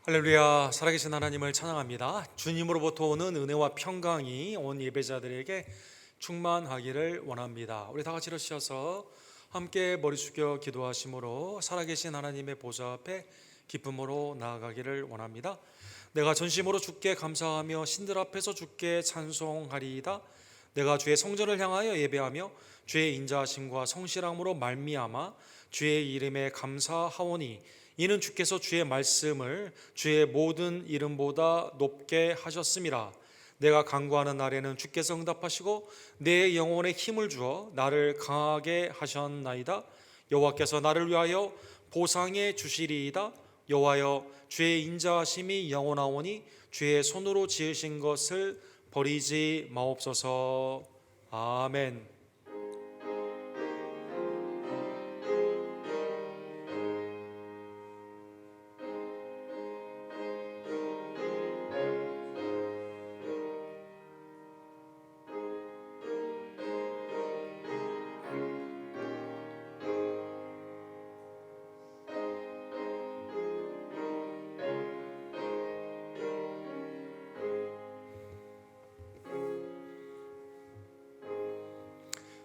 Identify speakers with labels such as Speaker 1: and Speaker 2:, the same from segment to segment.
Speaker 1: 할렐루야. 살아계신 하나님을 찬양합니다. 주님으로부터 오는 은혜와 평강이 온 예배자들에게 충만하기를 원합니다. 우리 다 같이 일으셔서 함께 머리 숙여 기도하심으로 살아계신 하나님의 보좌 앞에 기쁨으로 나아가기를 원합니다. 내가 전심으로 주께 감사하며 신들 앞에서 주께 찬송하리이다. 내가 주의 성전을 향하여 예배하며 주의 인자하심과 성실함으로 말미암아 주의 이름에 감사하오니 이는 주께서 주의 말씀을 주의 모든 이름보다 높게 하셨음이라. 내가 간구하는 날에는 주께서 응답하시고 내 영혼에 힘을 주어 나를 강하게 하셨나이다. 여호와께서 나를 위하여 보상해 주시리이다. 여호와여, 주의 인자하심이 영원하오니 주의 손으로 지으신 것을 버리지 마옵소서. 아멘.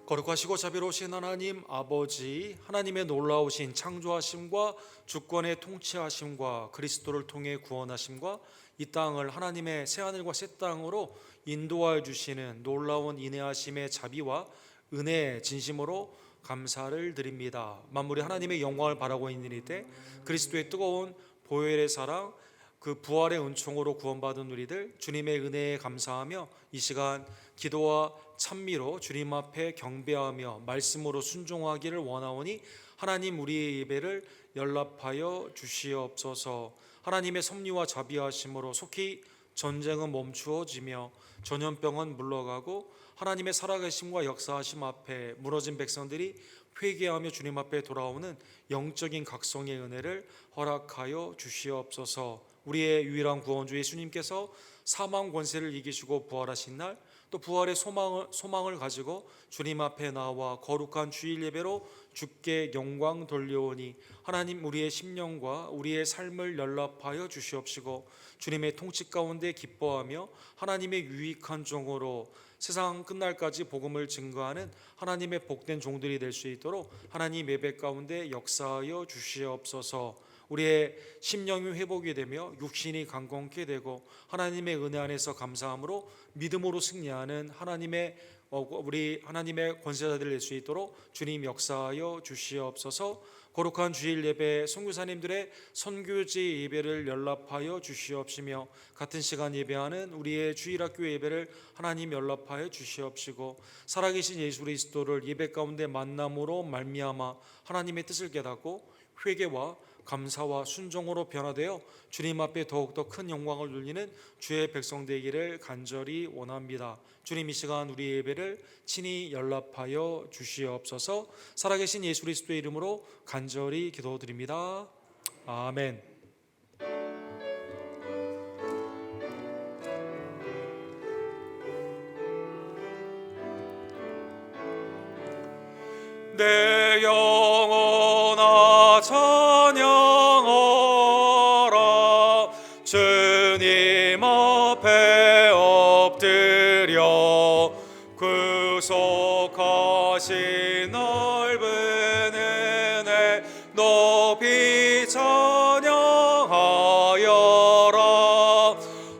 Speaker 1: 거룩하시고 자비로우신 하나님 아버지, 하나님의 놀라우신 창조하심과 주권의 통치하심과 그리스도를 통해 구원하심과 이 땅을 하나님의 새하늘과 새 땅으로 인도하여 주시는 놀라운 인내하심의 자비와 은혜의 진심으로 감사를 드립니다. 만물이 하나님의 영광을 바라고 있는 이때 그리스도의 뜨거운 보혈의 사랑, 그 부활의 은총으로 구원받은 우리들 주님의 은혜에 감사하며 이 시간 기도와 찬미로 주님 앞에 경배하며 말씀으로 순종하기를 원하오니 하나님, 우리의 예배를 연락하여 주시옵소서. 하나님의 섭리와 자비하심으로 속히 전쟁은 멈추어지며 전염병은 물러가고 하나님의 살아계심과 역사하심 앞에 무너진 백성들이 회개하며 주님 앞에 돌아오는 영적인 각성의 은혜를 허락하여 주시옵소서. 우리의 유일한 구원주 예수님께서 사망 권세를 이기시고 부활하신 날, 또 부활의 소망을 가지고 주님 앞에 나와 거룩한 주일 예배로 주께 영광 돌려오니 하나님, 우리의 심령과 우리의 삶을 연락하여 주시옵시고 주님의 통치 가운데 기뻐하며 하나님의 유익한 종으로 세상 끝날까지 복음을 증거하는 하나님의 복된 종들이 될 수 있도록 하나님 예배 가운데 역사하여 주시옵소서. 우리의 심령이 회복이 되며 육신이 강건케 되고 하나님의 은혜 안에서 감사함으로 믿음으로 승리하는 우리 하나님의 권세자들이 될 수 있도록 주님 역사하여 주시옵소서. 거룩한 주일 예배 선교사님들의 선교지 예배를 연락하여 주시옵시며 같은 시간 예배하는 우리의 주일학교 예배를 하나님 연락하여 주시옵시고 살아계신 예수 그리스도를 예배 가운데 만남으로 말미암아 하나님의 뜻을 깨닫고 회개와 감사와 순종으로 변화되어 주님 앞에 더욱더 큰 영광을 돌리는 주의 백성 되기를 간절히 원합니다. 주님, 이 시간 우리 예배를 친히 연락하여 주시옵소서. 살아계신 예수 그리스도의 이름으로 간절히 기도드립니다. 아멘. 내 영혼아 찬양하라. 주님 앞에 엎드려 구속하신 넓은 은혜 높이 찬양하여라.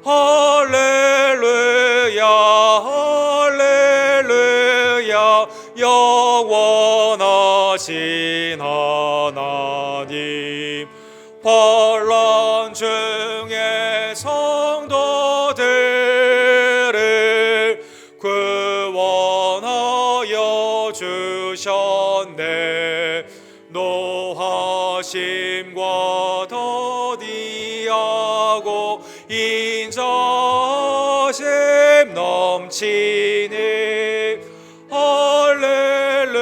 Speaker 1: 할렐루야 할렐루야. 영원하신 하나님, 환난 중에 성도들을 구원하여 주셨네. 노하심과 더디하고 인자심 넘치니 할렐루야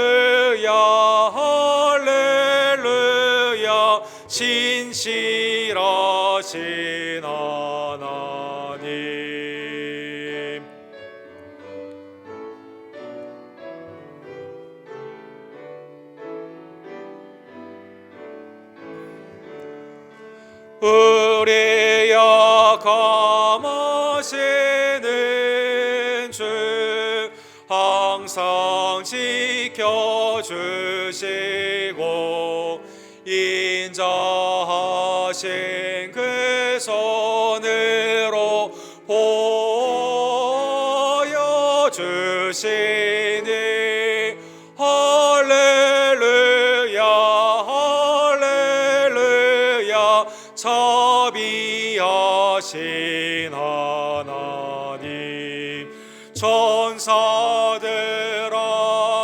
Speaker 1: 할렐루야. 신실하신 하나님, 우리 하시는 주 항상 지켜주시고 인자하신 그 손으로 보여주시니 할렐루야 할렐루야 자비하신 하나님 천사들아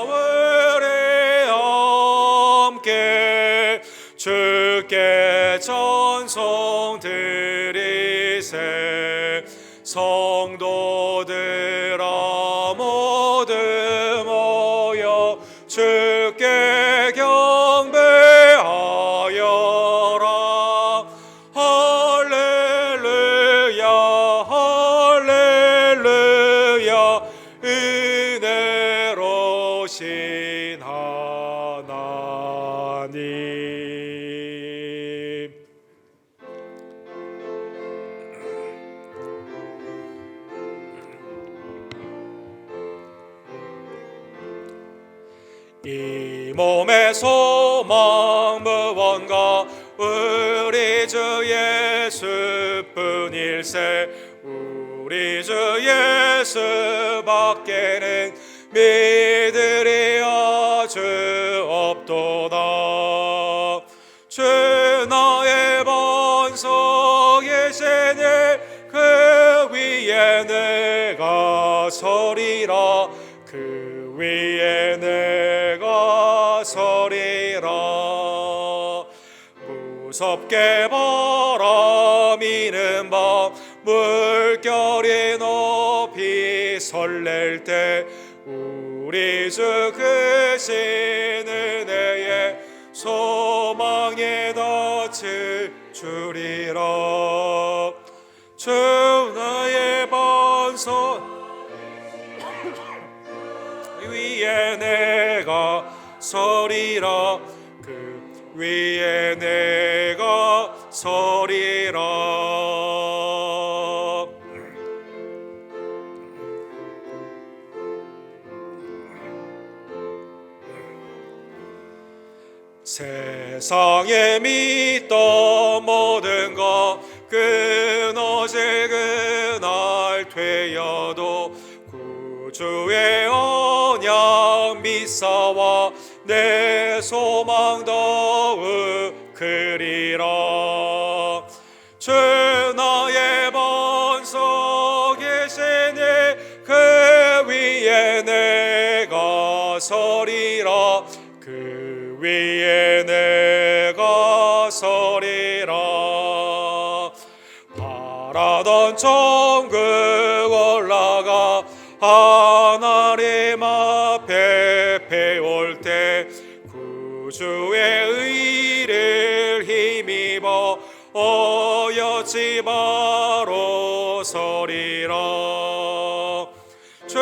Speaker 1: 우리 함께 주께 찬송 드리세 성도들아 모두 모여 주께 경배하여라 할렐루야 할렐루야 은혜로신 하나님. 이 몸의 소망 무언가 우리 주 예수뿐일세 우리 주 예수밖에는 믿으리 아주 없도다 주 나의 반석이시니 그 위에 내가 서리라 그 위에 내가 서리라 무섭게 바람이는 밤 물결이 높이 설렐 때 우리 주 크신 은혜에 소망에 닿을 줄이라 주 나의 반석 위에 내가 서리라 그 위에 내가 서리라 세상에 믿던 모든 것 끊어질 그날 되어도 구주의 언약 미사와 내 소망 더욱 크리라 주 나의 반석이시니 그 위에 내가 서리라 그 위에 내가 서리라 바라던 천국 올라가 하나님 앞에 배울 때 구주의 의를 힘입어 어여지 바로 서리라 주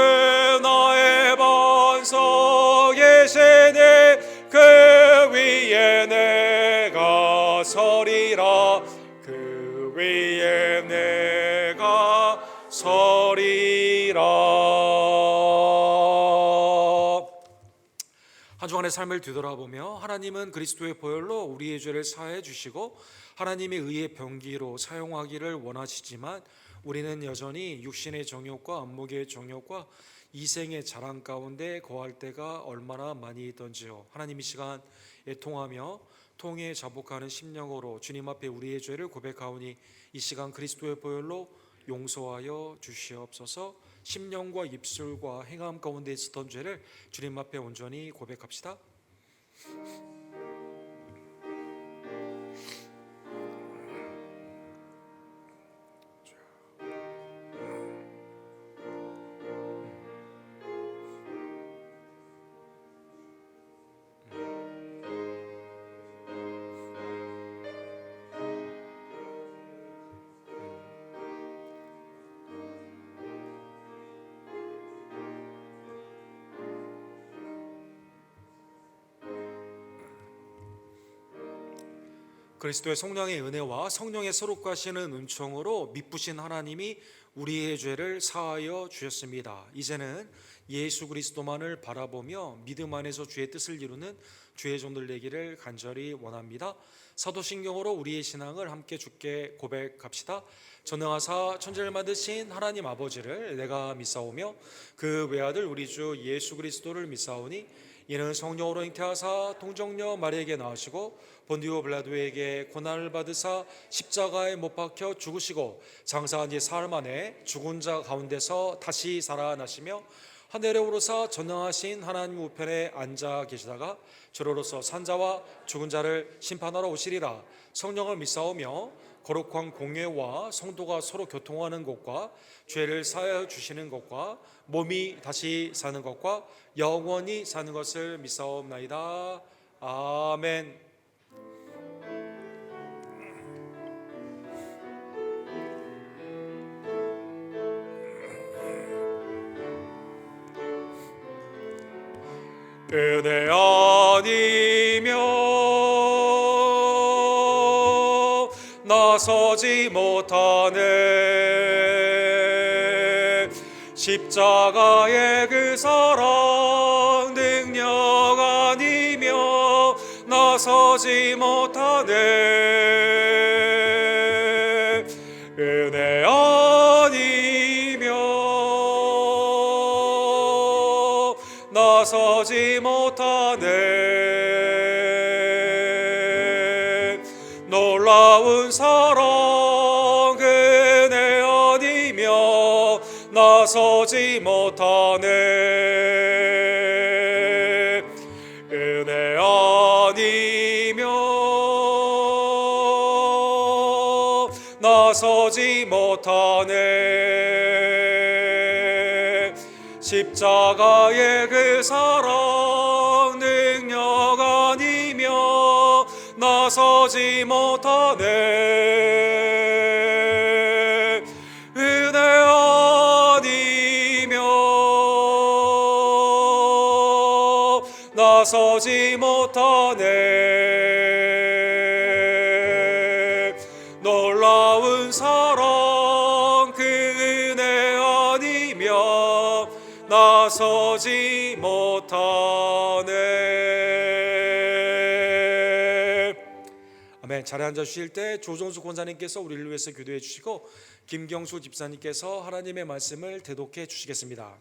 Speaker 1: 나의 반석이시니 그 위에 내가 서리라 그 위에 내가 서리라. 한 주간의 삶을 뒤돌아보며 하나님은 그리스도의 보혈로 우리의 죄를 사해 주시고 하나님의 의의 병기로 사용하기를 원하시지만 우리는 여전히 육신의 정욕과 안목의 정욕과 이생의 자랑 가운데 거할 때가 얼마나 많이 있던지요. 하나님 이 시간 애통하며 통에 자복하는 심령으로 주님 앞에 우리의 죄를 고백하오니 이 시간 그리스도의 보혈로 용서하여 주시옵소서. 심령과 입술과 행함 가운데 있었던 죄를 주님 앞에 온전히 고백합시다. 그리스도의 성령의 은혜와 성령의 서로 가시는 은총으로 미쁘신 하나님이 우리의 죄를 사하여 주셨습니다. 이제는 예수 그리스도만을 바라보며 믿음 안에서 주의 뜻을 이루는 주의 종들 되기를 간절히 원합니다. 사도신경으로 우리의 신앙을 함께 주께 고백합시다. 전능하사 천지를 만드신 하나님 아버지를 내가 믿사오며 그 외아들 우리 주 예수 그리스도를 믿사오니 이는 성령으로 잉태하사 동정녀 마리에게 나으시고 본디오 빌라도에게 고난을 받으사 십자가에 못 박혀 죽으시고 장사한 지 사흘 만에 죽은 자 가운데서 다시 살아나시며 하늘에 오르사 전능하신 하나님 우편에 앉아 계시다가 저로로서 산자와 죽은 자를 심판하러 오시리라. 성령을 믿사오며 거룩한 공예와 성도가 서로 교통하는 것과 죄를 사하여 주시는 것과 몸이 다시 사는 것과 영원히 사는 것을 믿사옵나이다. 아멘. 은혜 아니며 나서지 못하네. 십자가의 그 사랑 능력 아니며 나서지 못하네. 은혜 아니며 나서지 못하네. 놀라운 사랑 은혜 아니며 나서지 못하네. 은혜 아니며 나서지 못하네. 십자가의 그 사랑 능력 아니며 나서지 못하네. 은혜 아니며 나서지 못하네. 놀라운 사랑 그 은혜 아니며 나서지 못하네. 아멘. 자리에 앉아 주실 때 조정수 권사님께서 우리를 위해서 기도해 주시고 김경수 집사님께서 하나님의 말씀을 대독해 주시겠습니다.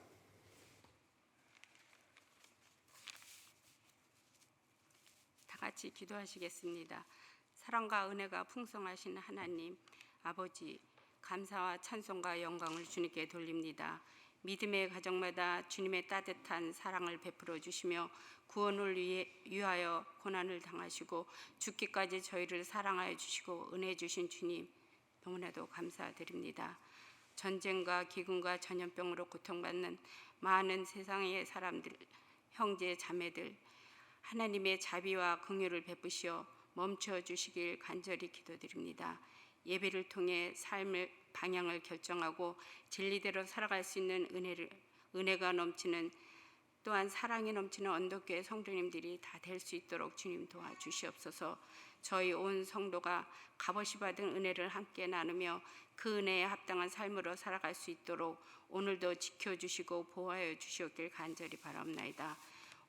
Speaker 2: 다 같이 기도하시겠습니다. 사랑과 은혜가 풍성하신 하나님 아버지, 감사와 찬송과 영광을 주님께 돌립니다. 믿음의 가정마다 주님의 따뜻한 사랑을 베풀어 주시며 구원을 위하여 고난을 당하시고 죽기까지 저희를 사랑하여 주시고 은혜 주신 주님 너무나도 감사드립니다. 전쟁과 기근과 전염병으로 고통받는 많은 세상의 사람들, 형제 자매들, 하나님의 자비와 긍휼을 베푸시어 멈춰 주시길 간절히 기도드립니다. 예배를 통해 삶의 방향을 결정하고 진리대로 살아갈 수 있는 은혜가 넘치는, 또한 사랑이 넘치는 언덕교회 성도님들이 다 될 수 있도록 주님 도와주시옵소서. 저희 온 성도가 값없이 받은 은혜를 함께 나누며 그 은혜에 합당한 삶으로 살아갈 수 있도록 오늘도 지켜주시고 보호하여 주시옵길 간절히 바라옵나이다.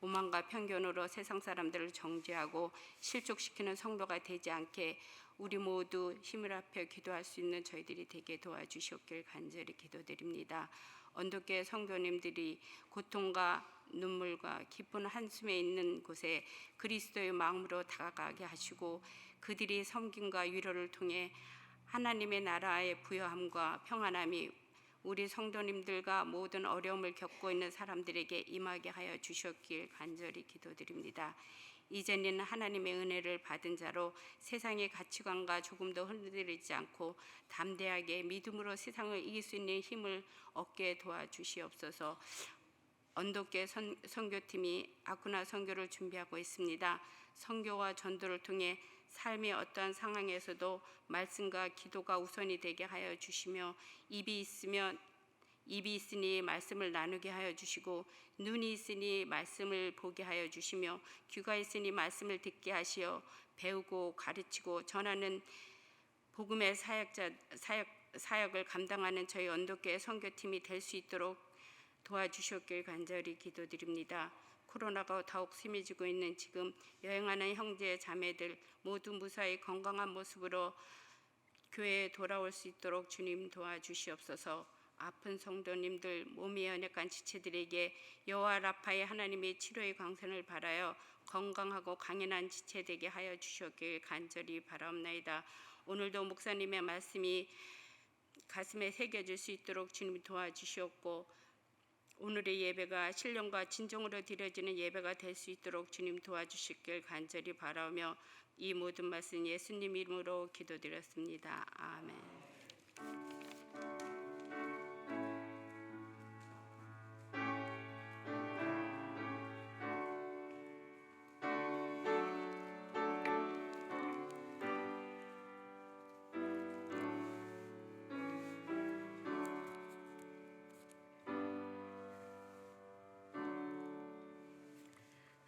Speaker 2: 오만과 편견으로 세상 사람들을 정죄하고 실족시키는 성도가 되지 않게 우리 모두 힘을 합해 기도할 수 있는 저희들이 되게 도와주시옵길 간절히 기도드립니다. 언덕교회 성도님들이 고통과 눈물과 깊은 한숨에 있는 곳에 그리스도의 마음으로 다가가게 하시고 그들이 섬김과 위로를 통해 하나님의 나라의 부요함과 평안함이 우리 성도님들과 모든 어려움을 겪고 있는 사람들에게 임하게 하여 주셨길 간절히 기도드립니다. 이제는 하나님의 은혜를 받은 자로 세상의 가치관과 조금도 흔들리지 않고 담대하게 믿음으로 세상을 이길 수 있는 힘을 얻게 도와주시옵소서. 언덕교회 선교팀이 아쿠나 선교를 준비하고 있습니다. 선교와 전도를 통해 삶의 어떠한 상황에서도 말씀과 기도가 우선이 되게 하여 주시며 입이 있으니 말씀을 나누게 하여 주시고 눈이 있으니 말씀을 보게 하여 주시며 귀가 있으니 말씀을 듣게 하시어 배우고 가르치고 전하는 복음의 사역을 감당하는 저희 언덕교회 선교팀이 될 수 있도록 도와주셨길 간절히 기도드립니다. 코로나가 더욱 심해지고 있는 지금 여행하는 형제 자매들 모두 무사히 건강한 모습으로 교회에 돌아올 수 있도록 주님 도와주시옵소서. 아픈 성도님들 몸이 연약한 지체들에게 여호와 라파의 하나님의 치료의 광선을 바라여 건강하고 강인한 지체 되게 하여 주셨길 간절히 바라옵나이다. 오늘도 목사님의 말씀이 가슴에 새겨질 수 있도록 주님 도와주시옵고 오늘의 예배가 신령과 진정으로 드려지는 예배가 될 수 있도록 주님 도와주시길 간절히 바라오며 이 모든 말씀 예수님 이름으로 기도드렸습니다. 아멘.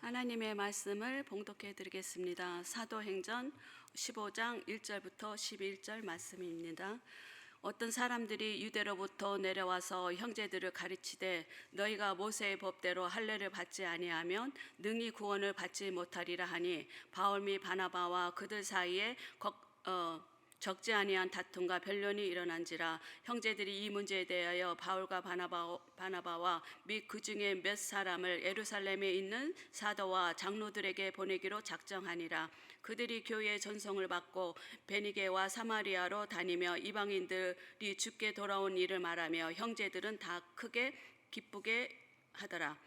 Speaker 3: 하나님의 말씀을 봉독해 드리겠습니다. 사도행전 15장 1절부터 11절 말씀입니다. 어떤 사람들이 유대로부터 내려와서 형제들을 가르치되 너희가 모세의 법대로 할례를 받지 아니하면 능히 구원을 받지 못하리라 하니 바울 및 바나바와 그들 사이에 적지 아니한 다툼과 변론이 일어난지라 형제들이 이 문제에 대하여 바울과 바나바와 및 그 중에 몇 사람을 예루살렘에 있는 사도와 장로들에게 보내기로 작정하니라. 그들이 교회의 전송을 받고 베니게와 사마리아로 다니며 이방인들이 주께 돌아온 일을 말하며 형제들은 다 크게 기쁘게 하더라.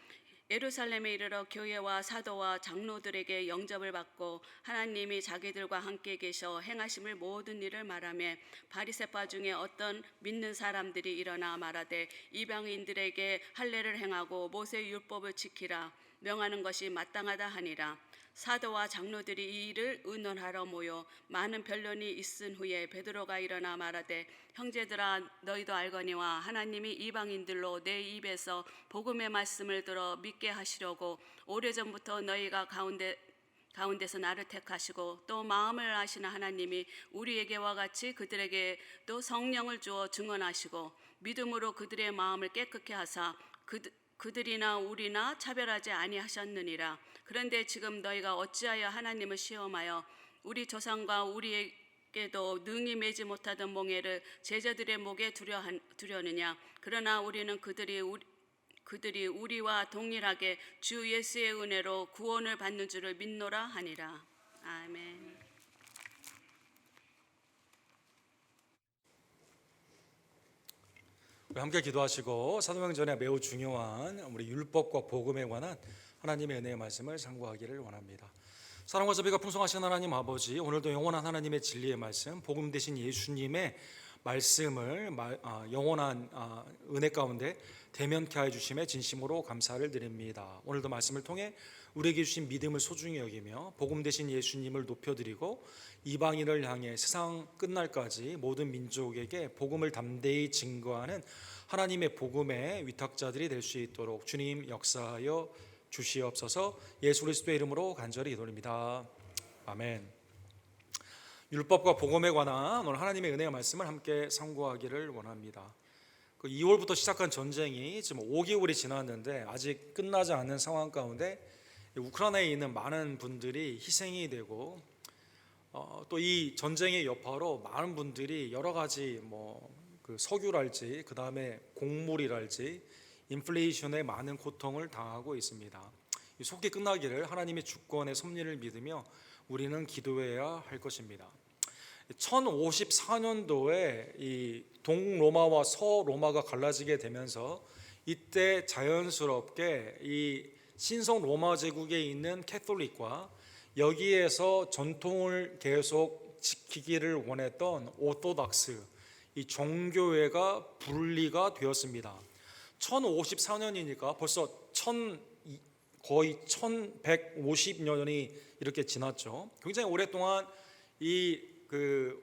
Speaker 3: 예루살렘에 이르러 교회와 사도와 장로들에게 영접을 받고 하나님이 자기들과 함께 계셔 행하심을 모든 일을 말하며 바리새파 중에 어떤 믿는 사람들이 일어나 말하되 이방인들에게 할례를 행하고 모세의 율법을 지키라 명하는 것이 마땅하다 하니라. 사도와 장로들이 이 일을 의논하러 모여 많은 변론이 있은 후에 베드로가 일어나 말하되 형제들아 너희도 알거니와 하나님이 이방인들로 내 입에서 복음의 말씀을 들어 믿게 하시려고 오래전부터 너희가 가운데서 나를 택하시고 또 마음을 아시는 하나님이 우리에게와 같이 그들에게 또 성령을 주어 증언하시고 믿음으로 그들의 마음을 깨끗게 하사 그들이나 우리나 차별하지 아니하셨느니라. 그런데 지금 너희가 어찌하여 하나님을 시험하여 우리 조상과 우리에게도 능히 매지 못하던 몽해를 제자들의 목에 두려느냐. 그러나 우리는 그들이 우리와 동일하게 주 예수의 은혜로 구원을 받는 줄을 믿노라 하니라. 아멘.
Speaker 1: 우리 함께 기도하시고 사도행전에 매우 중요한 우리 율법과 복음에 관한 하나님의 은혜의 말씀을 상고하기를 원합니다. 사랑과 자비가 풍성하신 하나님 아버지, 오늘도 영원한 하나님의 진리의 말씀, 복음 되신 예수님의 말씀을 영원한 은혜 가운데 대면케 하여 주심에 진심으로 감사를 드립니다. 오늘도 말씀을 통해 우리에게 주신 믿음을 소중히 여기며 복음 되신 예수님을 높여드리고 이방인을 향해 세상 끝날까지 모든 민족에게 복음을 담대히 증거하는 하나님의 복음의 위탁자들이 될 수 있도록 주님 역사하여 주시옵소서. 예수 그리스도의 이름으로 간절히 기도드립니다. 아멘. 율법과 복음에 관한 오늘 하나님의 은혜의 말씀을 함께 상고하기를 원합니다. 2월부터 시작한 전쟁이 지금 5개월이 지났는데 아직 끝나지 않는 상황 가운데 우크라이나에 있는 많은 분들이 희생이 되고 또 이 전쟁의 여파로 많은 분들이 여러 가지 석유랄지 그 다음에 곡물이랄지 인플레이션에 많은 고통을 당하고 있습니다. 속히 끝나기를 하나님의 주권의 섭리를 믿으며 우리는 기도해야 할 것입니다. 1054년도에 이 동로마와 서로마가 갈라지게 되면서 이때 자연스럽게 이 신성 로마 제국에 있는 캐톨릭과 여기에서 전통을 계속 지키기를 원했던 오토닥스 이 종교회가 분리가 되었습니다. 1054년이니까 벌써 거의 1150년이 이렇게 지났죠. 굉장히 오랫동안 이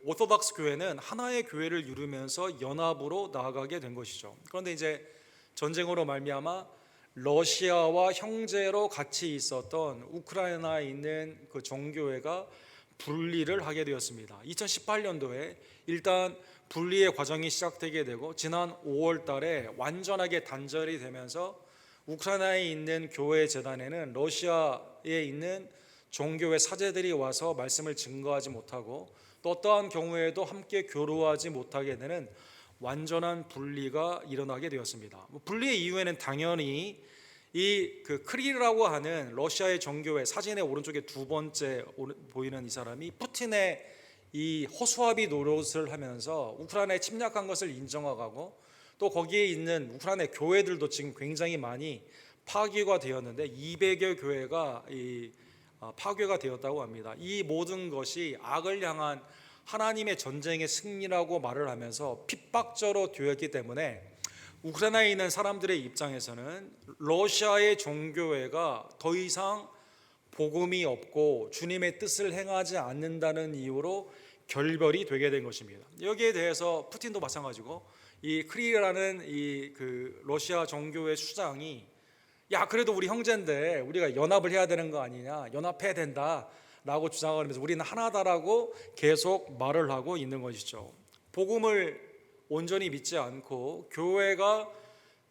Speaker 1: 오토닥스 교회는 하나의 교회를 이루면서 연합으로 나아가게 된 것이죠. 그런데 이제 전쟁으로 말미암아 러시아와 형제로 같이 있었던 우크라이나에 있는 그 종교회가 분리를 하게 되었습니다. 2018년도에 일단 분리의 과정이 시작되게 되고 지난 5월 달에 완전하게 단절이 되면서 우크라이나에 있는 교회 재단에는 러시아에 있는 종교의 사제들이 와서 말씀을 증거하지 못하고 또 어떠한 경우에도 함께 교류하지 못하게 되는 완전한 분리가 일어나게 되었습니다. 분리의 이유에는 당연히 이 크릴이라고 하는 러시아의 종교의 사진의 오른쪽에 두 번째 보이는 이 사람이 푸틴의 이 허수아비 노릇을 하면서 우크라이나에 침략한 것을 인정하고 또 거기에 있는 우크라이나 교회들도 지금 굉장히 많이 파괴가 되었는데 200여 교회가 파괴가 되었다고 합니다. 이 모든 것이 악을 향한 하나님의 전쟁의 승리라고 말을 하면서 핍박자로 되었기 때문에 우크라이나에 있는 사람들의 입장에서는 러시아의 종교회가 더 이상 복음이 없고 주님의 뜻을 행하지 않는다는 이유로 결별이 되게 된 것입니다. 여기에 대해서 푸틴도 마찬가지고 이 크릴이라는 러시아 종교회 수장이 야 그래도 우리 형제인데 우리가 연합을 해야 되는 거 아니냐, 연합해야 된다라고 주장을 하면서 우리는 하나다라고 계속 말을 하고 있는 것이죠. 복음을 온전히 믿지 않고 교회가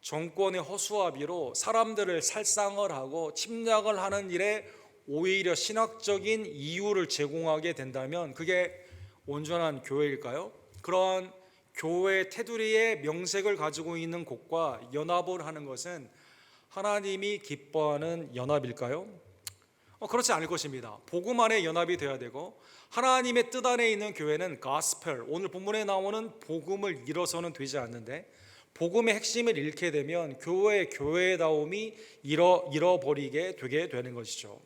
Speaker 1: 정권의 허수아비로 사람들을 살상을 하고 침략을 하는 일에 오히려 신학적인 이유를 제공하게 된다면 그게 온전한 교회일까요? 그러한 교회 테두리의 명색을 가지고 있는 곳과 연합을 하는 것은 하나님이 기뻐하는 연합일까요? 그렇지 않을 것입니다. 복음 안에 연합이 되어야 되고 하나님의 뜻 안에 있는 교회는 가스펠, 오늘 본문에 나오는 복음을 잃어서는 되지 않는데 복음의 핵심을 잃게 되면 교회의 교회다움이 잃어버리게 되게 되는 것이죠.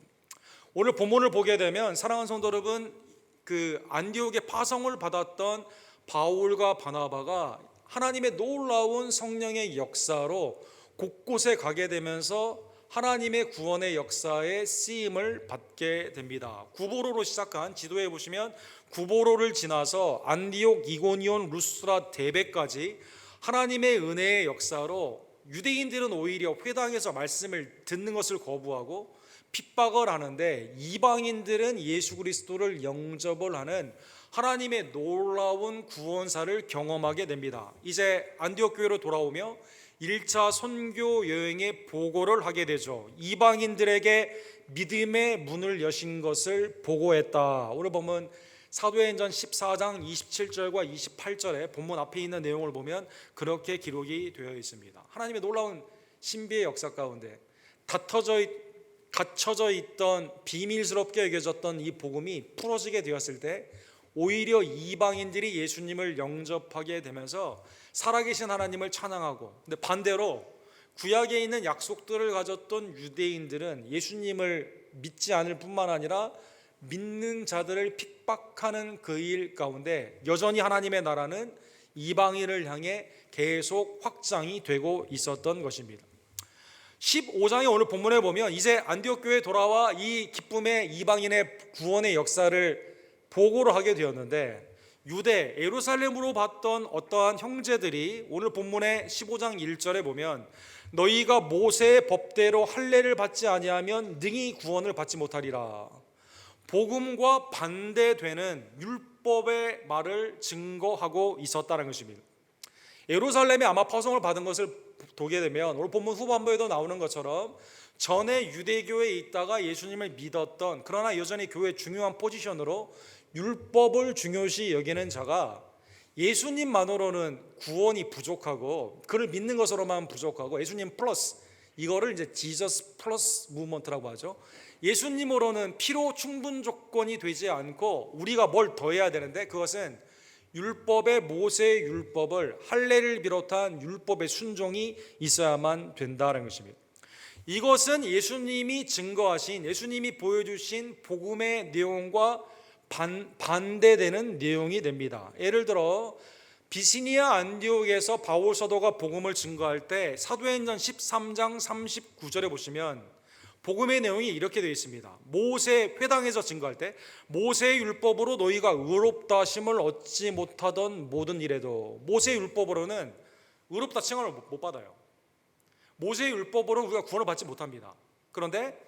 Speaker 1: 오늘 본문을 보게 되면 사랑하는 성도 여러분, 안디옥의 파송을 받았던 바울과 바나바가 하나님의 놀라운 성령의 역사로 곳곳에 가게 되면서 하나님의 구원의 역사에 쓰임을 받게 됩니다. 구보로로 시작한 지도에 보시면 구보로를 지나서 안디옥, 이고니온, 루스트라, 데베까지 하나님의 은혜의 역사로 유대인들은 오히려 회당에서 말씀을 듣는 것을 거부하고 핍박을 하는데 이방인들은 예수 그리스도를 영접을 하는 하나님의 놀라운 구원사를 경험하게 됩니다. 이제 안디옥 교회로 돌아오며 1차 선교 여행의 보고를 하게 되죠. 이방인들에게 믿음의 문을 여신 것을 보고했다. 오늘 보면 사도행전 14장 27절과 28절에 본문 앞에 있는 내용을 보면 그렇게 기록이 되어 있습니다. 하나님의 놀라운 신비의 역사 가운데 갇혀져 있던 비밀스럽게 여겨졌던 이 복음이 풀어지게 되었을 때 오히려 이방인들이 예수님을 영접하게 되면서 살아계신 하나님을 찬양하고, 근데 반대로 구약에 있는 약속들을 가졌던 유대인들은 예수님을 믿지 않을 뿐만 아니라 믿는 자들을 핍박하는 그 일 가운데 여전히 하나님의 나라는 이방인을 향해 계속 확장이 되고 있었던 것입니다. 15장의 오늘 본문에 보면 이제 안디옥 교회에 돌아와 이 기쁨의 이방인의 구원의 역사를 보고를 하게 되었는데 유대 예루살렘으로 봤던 어떠한 형제들이 오늘 본문의 15장 1절에 보면 너희가 모세의 법대로 할례를 받지 아니하면 능히 구원을 받지 못하리라. 복음과 반대되는 율법의 말을 증거하고 있었다는 것입니다. 예루살렘에 아마 파송을 받은 것을 보게 되면 오늘 본문 후반부에도 나오는 것처럼 전에 유대교회에 있다가 예수님을 믿었던 그러나 여전히 교회의 중요한 포지션으로 율법을 중요시 여기는 자가 예수님만으로는 구원이 부족하고 그를 믿는 것으로만 부족하고 예수님 플러스 이거를 이제 지저스 플러스 무브먼트라고 하죠. 예수님으로는 필요 충분 조건이 되지 않고 우리가 뭘 더해야 되는데 그것은 율법의 모세의 율법을 할례를 비롯한 율법의 순종이 있어야만 된다는 것입니다. 이것은 예수님이 증거하신 예수님이 보여주신 복음의 내용과 반대되는 내용이 됩니다. 예를 들어 비시니아 안디옥에서 바울 사도가 복음을 증거할 때 사도행전 13장 39절에 보시면 복음의 내용이 이렇게 되어 있습니다. 모세 회당에서 증거할 때 모세의 율법으로 너희가 의롭다 하심을 얻지 못하던 모든 일에도 모세의 율법으로는 의롭다 칭함을 못 받아요. 모세의 율법으로 우리가 구원을 받지 못합니다. 그런데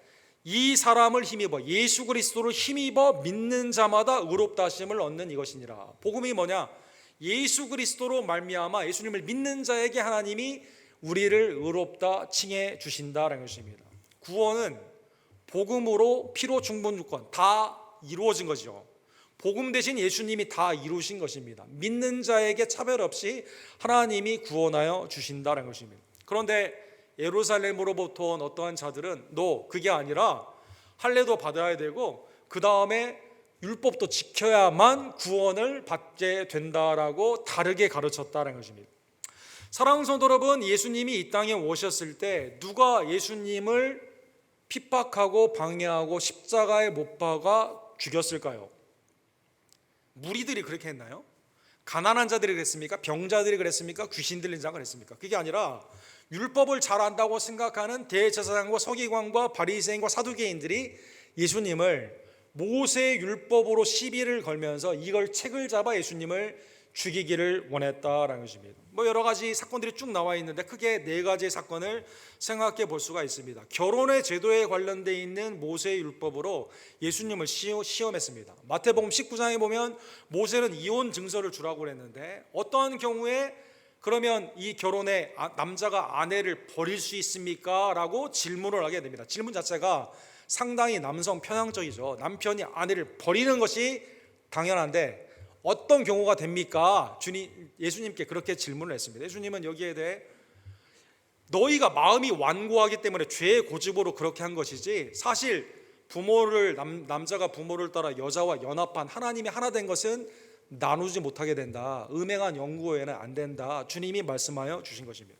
Speaker 1: 이 사람을 힘입어 예수 그리스도를 힘입어 믿는 자마다 의롭다 하심을 얻는 이것이니라. 복음이 뭐냐? 예수 그리스도로 말미암아 예수님을 믿는 자에게 하나님이 우리를 의롭다 칭해 주신다라는 것입니다. 구원은 복음으로 피로 충분 조건 다 이루어진 거죠. 복음 대신 예수님이 다 이루신 것입니다. 믿는 자에게 차별 없이 하나님이 구원하여 주신다는 것입니다. 그런데 예루살렘으로부터 온 어떠한 자들은 너 그게 아니라 할례도 받아야 되고 그 다음에 율법도 지켜야만 구원을 받게 된다라고 다르게 가르쳤다는 것입니다. 사랑하는 성도 여러분, 예수님이 이 땅에 오셨을 때 누가 예수님을 핍박하고 방해하고 십자가에 못 박아 죽였을까요? 무리들이 그렇게 했나요? 가난한 자들이 그랬습니까? 병자들이 그랬습니까? 귀신 들린 자가 그랬습니까? 그게 아니라 율법을 잘 안다고 생각하는 대제사장과 서기관과 바리새인과 사두개인들이 예수님을 모세의 율법으로 시비를 걸면서 이걸 책을 잡아 예수님을 죽이기를 원했다라는 것입니다. 여러 가지 사건들이 쭉 나와 있는데 크게 네 가지의 사건을 생각해 볼 수가 있습니다. 결혼의 제도에 관련되어 있는 모세의 율법으로 예수님을 시험했습니다. 마태복음 19장에 보면 모세는 이혼 증서를 주라고 그랬는데 어떤 경우에 그러면 이 결혼에 남자가 아내를 버릴 수 있습니까? 라고 질문을 하게 됩니다. 질문 자체가 상당히 남성 편향적이죠. 남편이 아내를 버리는 것이 당연한데 어떤 경우가 됩니까? 예수님께 그렇게 질문을 했습니다. 예수님은 여기에 대해 너희가 마음이 완고하기 때문에 죄의 고집으로 그렇게 한 것이지 사실 남자가 부모를 따라 여자와 연합한 하나님이 하나 된 것은 나누지 못하게 된다. 음행한 연구 외에는 안 된다. 주님이 말씀하여 주신 것입니다.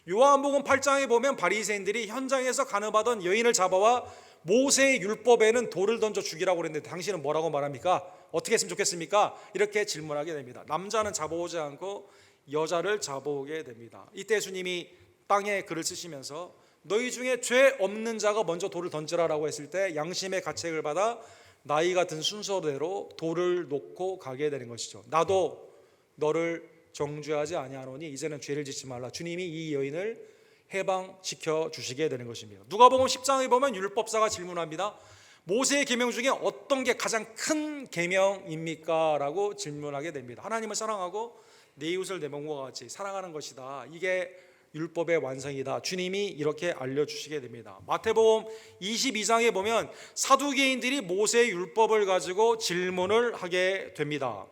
Speaker 1: 요한복음 8장에 보면 바리새인들이 현장에서 간음하던 여인을 잡아와 모세의 율법에는 돌을 던져 죽이라고 그랬는데 당신은 뭐라고 말합니까? 어떻게 했으면 좋겠습니까? 이렇게 질문하게 됩니다. 남자는 잡아오지 않고 여자를 잡아오게 됩니다. 이때 예수님이 땅에 글을 쓰시면서 너희 중에 죄 없는 자가 먼저 돌을 던지라라고 했을 때 양심의 가책을 받아 나이가 든 순서대로 돌을 놓고 가게 되는 것이죠. 나도 너를 정죄하지 아니하노니 이제는 죄를 짓지 말라. 주님이 이 여인을 해방시켜 주시게 되는 것입니다. 누가복음 10장에 보면 율법사가 질문합니다. 모세의 계명 중에 어떤 게 가장 큰 계명입니까? 라고 질문하게 됩니다. 하나님을 사랑하고 내 이웃을 내 몸과 같이 사랑하는 것이다. 이게 율법의 완성이다. 주님이 이렇게 알려주시게 됩니다. 마태복음 22장에 보면 사두개인들이 모세의 율법을 가지고 질문을 하게 됩니다.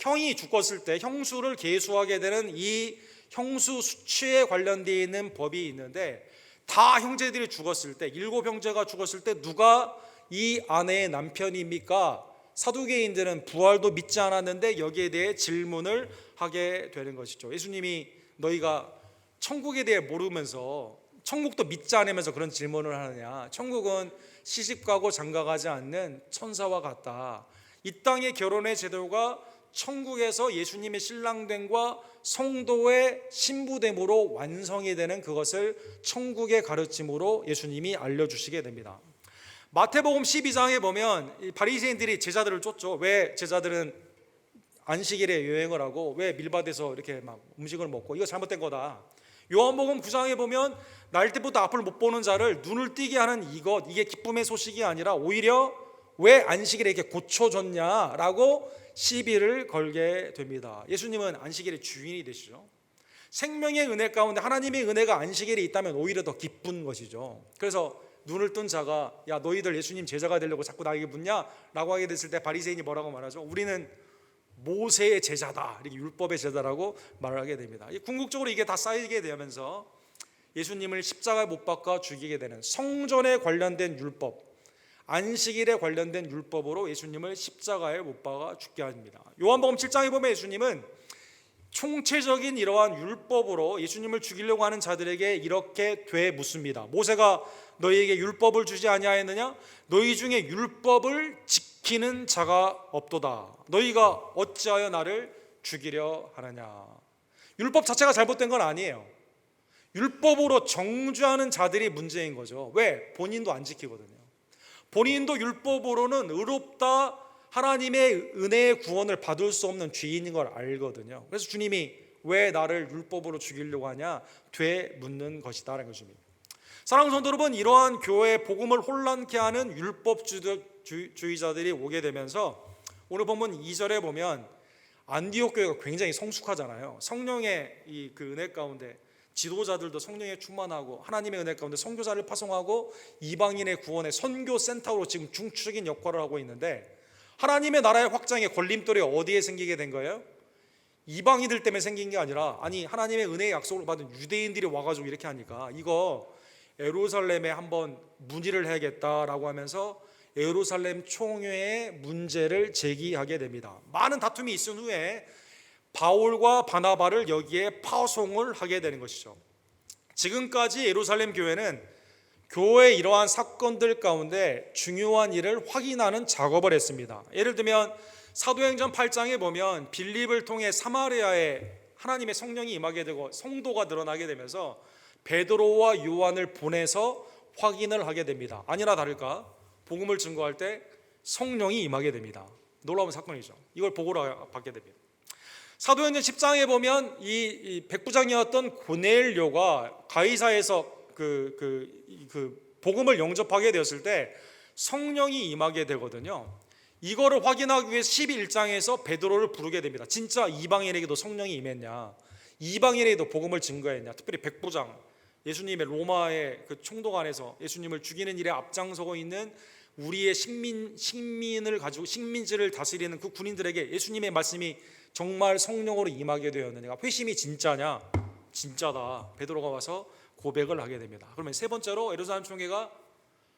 Speaker 1: 형이 죽었을 때 형수를 계수하게 되는 이 형수 수치에 관련되어 있는 법이 있는데 다 형제들이 죽었을 때 7 형제가 죽었을 때 누가 이 아내의 남편입니까? 사두개인들은 부활도 믿지 않았는데 여기에 대해 질문을 하게 되는 것이죠. 예수님이 너희가 천국에 대해 모르면서 천국도 믿지 않으면서 그런 질문을 하느냐? 천국은 시집가고 장가가지 않는 천사와 같다. 이 땅의 결혼의 제도가 천국에서 예수님의 신랑됨과 성도의 신부됨으로 완성이 되는 그것을 천국의 가르침으로 예수님이 알려주시게 됩니다. 마태복음 12장에 보면 바리새인들이 제자들을 쫓죠. 왜 제자들은 안식일에 여행을 하고 왜 밀밭에서 이렇게 막 음식을 먹고 이거 잘못된 거다. 요한복음 9장에 보면 날 때부터 앞을 못 보는 자를 눈을 띄게 하는 이게 기쁨의 소식이 아니라 오히려 왜 안식일에 이렇게 고쳐줬냐라고 시비를 걸게 됩니다. 예수님은 안식일의 주인이 되시죠. 생명의 은혜 가운데 하나님의 은혜가 안식일에 있다면 오히려 더 기쁜 것이죠. 그래서 눈을 뜬 자가 야 너희들 예수님 제자가 되려고 자꾸 나에게 묻냐? 라고 하게 됐을 때 바리새인이 뭐라고 말하죠? 우리는 모세의 제자다. 이렇게 율법의 제자라고 말을 하게 됩니다. 궁극적으로 이게 다 쌓이게 되면서 예수님을 십자가에 못 박아 죽이게 되는 성전에 관련된 율법, 안식일에 관련된 율법으로 예수님을 십자가에 못 박아 죽게 합니다. 요한복음 7장에 보면 예수님은 총체적인 이러한 율법으로 예수님을 죽이려고 하는 자들에게 이렇게 되묻습니다. 모세가 너희에게 율법을 주지 아니하였느냐? 너희 중에 율법을 지키는 자가 없도다. 너희가 어찌하여 나를 죽이려 하느냐? 율법 자체가 잘못된 건 아니에요. 율법으로 정죄하는 자들이 문제인 거죠. 왜? 본인도 안 지키거든요. 본인도 율법으로는 의롭다, 하나님의 은혜의 구원을 받을 수 없는 죄인인 걸 알거든요. 그래서 주님이 왜 나를 율법으로 죽이려고 하냐? 되묻는 것이다라는 것입니다. 사랑하는 성도 여러분, 이러한 교회 복음을 혼란케 하는 율법주의자들이 오게 되면서 오늘 본문 2절에 보면 안디옥 교회가 굉장히 성숙하잖아요. 성령의 그 은혜 가운데 지도자들도 성령에 충만하고 하나님의 은혜 가운데 선교사를 파송하고 이방인의 구원의 선교 센터로 지금 중추적인 역할을 하고 있는데, 하나님의 나라의 확장의 걸림돌이 어디에 생기게 된 거예요? 이방인들 때문에 생긴 게 아니라, 아니 하나님의 은혜의 약속을 받은 유대인들이 와가지고 이렇게 하니까 이거 예루살렘에 한번 문의를 해야겠다라고 하면서 예루살렘 총회에 문제를 제기하게 됩니다. 많은 다툼이 있은 후에 바울과 바나바를 여기에 파송을 하게 되는 것이죠. 지금까지 예루살렘 교회는 교회의 이러한 사건들 가운데 중요한 일을 확인하는 작업을 했습니다. 예를 들면 사도행전 8장에 보면 빌립을 통해 사마리아에 하나님의 성령이 임하게 되고 성도가 늘어나게 되면서 베드로와 요한을 보내서 확인을 하게 됩니다. 아니나 다를까 복음을 증거할 때 성령이 임하게 됩니다. 놀라운 사건이죠. 이걸 보고를 받게 됩니다. 사도행전 10장에 보면 이 백부장이었던 고넬료가 가이사에서 그 복음을 영접하게 되었을 때 성령이 임하게 되거든요. 이거를 확인하기 위해 11장에서 베드로를 부르게 됩니다. 진짜 이방인에게도 성령이 임했냐, 이방인에게도 복음을 증거했냐. 특별히 백부장, 예수님의 로마의 그 총독 안에서 예수님을 죽이는 일에 앞장서고 있는 우리의 식민을 가지고 식민지를 다스리는 그 군인들에게 예수님의 말씀이 정말 성령으로 임하게 되었느냐, 회심이 진짜냐, 진짜다. 베드로가 와서 고백을 하게 됩니다. 그러면 세 번째로 예루살렘 총회가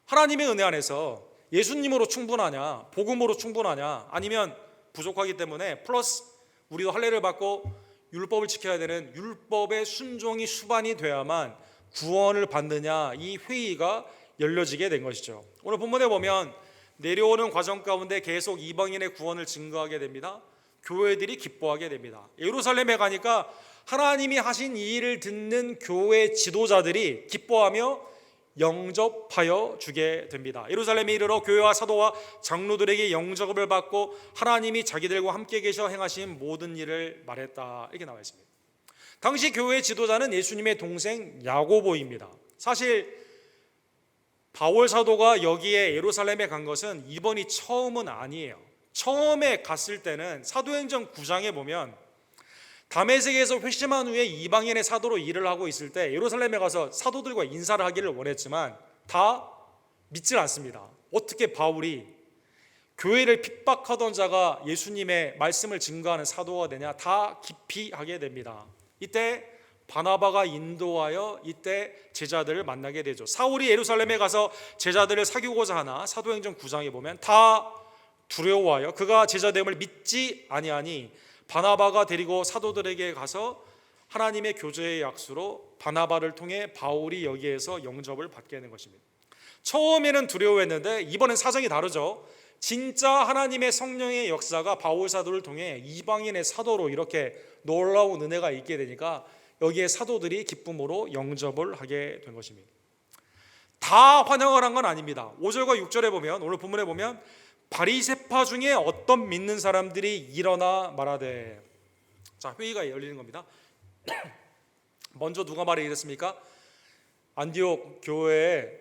Speaker 1: 하나님의 은혜 안에서 예수님으로 충분하냐, 복음으로 충분하냐, 아니면 부족하기 때문에 플러스 우리도 할례를 받고 율법을 지켜야 되는 율법의 순종이 수반이 돼야만 구원을 받느냐, 이 회의가 열려지게 된 것이죠. 오늘 본문에 보면 내려오는 과정 가운데 계속 이방인의 구원을 증거하게 됩니다. 교회들이 기뻐하게 됩니다. 예루살렘에 가니까 하나님이 하신 이 일을 듣는 교회 지도자들이 기뻐하며 영접하여 주게 됩니다. 예루살렘에 이르러 교회와 사도와 장로들에게 영접을 받고 하나님이 자기들과 함께 계셔 행하신 모든 일을 말했다, 이렇게 나와 있습니다. 당시 교회 지도자는 예수님의 동생 야고보입니다. 사실 바울 사도가 여기에 예루살렘에 간 것은 이번이 처음은 아니에요. 처음에 갔을 때는 사도행전 9장에 보면 다메섹에서 회심한 후에 이방인의 사도로 일을 하고 있을 때 예루살렘에 가서 사도들과 인사를 하기를 원했지만 다 믿질 않습니다. 어떻게 바울이 교회를 핍박하던 자가 예수님의 말씀을 증거하는 사도가 되냐, 다 기피하게 됩니다. 이때 바나바가 인도하여 이때 제자들을 만나게 되죠. 사울이 예루살렘에 가서 제자들을 사귀고자 하나 사도행전 9장에 보면 다 두려워하여 그가 제자됨을 믿지 아니하니 바나바가 데리고 사도들에게 가서 하나님의 교제의 약수로 바나바를 통해 바울이 여기에서 영접을 받게 되는 것입니다. 처음에는 두려워했는데 이번엔 사정이 다르죠. 진짜 하나님의 성령의 역사가 바울 사도를 통해 이방인의 사도로 이렇게 놀라운 은혜가 있게 되니까 여기에 사도들이 기쁨으로 영접을 하게 된 것입니다. 다 환영을 한 건 아닙니다. 5절과 6절에 보면, 오늘 본문에 보면 바리새파 중에 어떤 믿는 사람들이 일어나 말하되, 자, 회의가 열리는 겁니다. 먼저 누가 말을 이랬습니까? 안디옥 교회에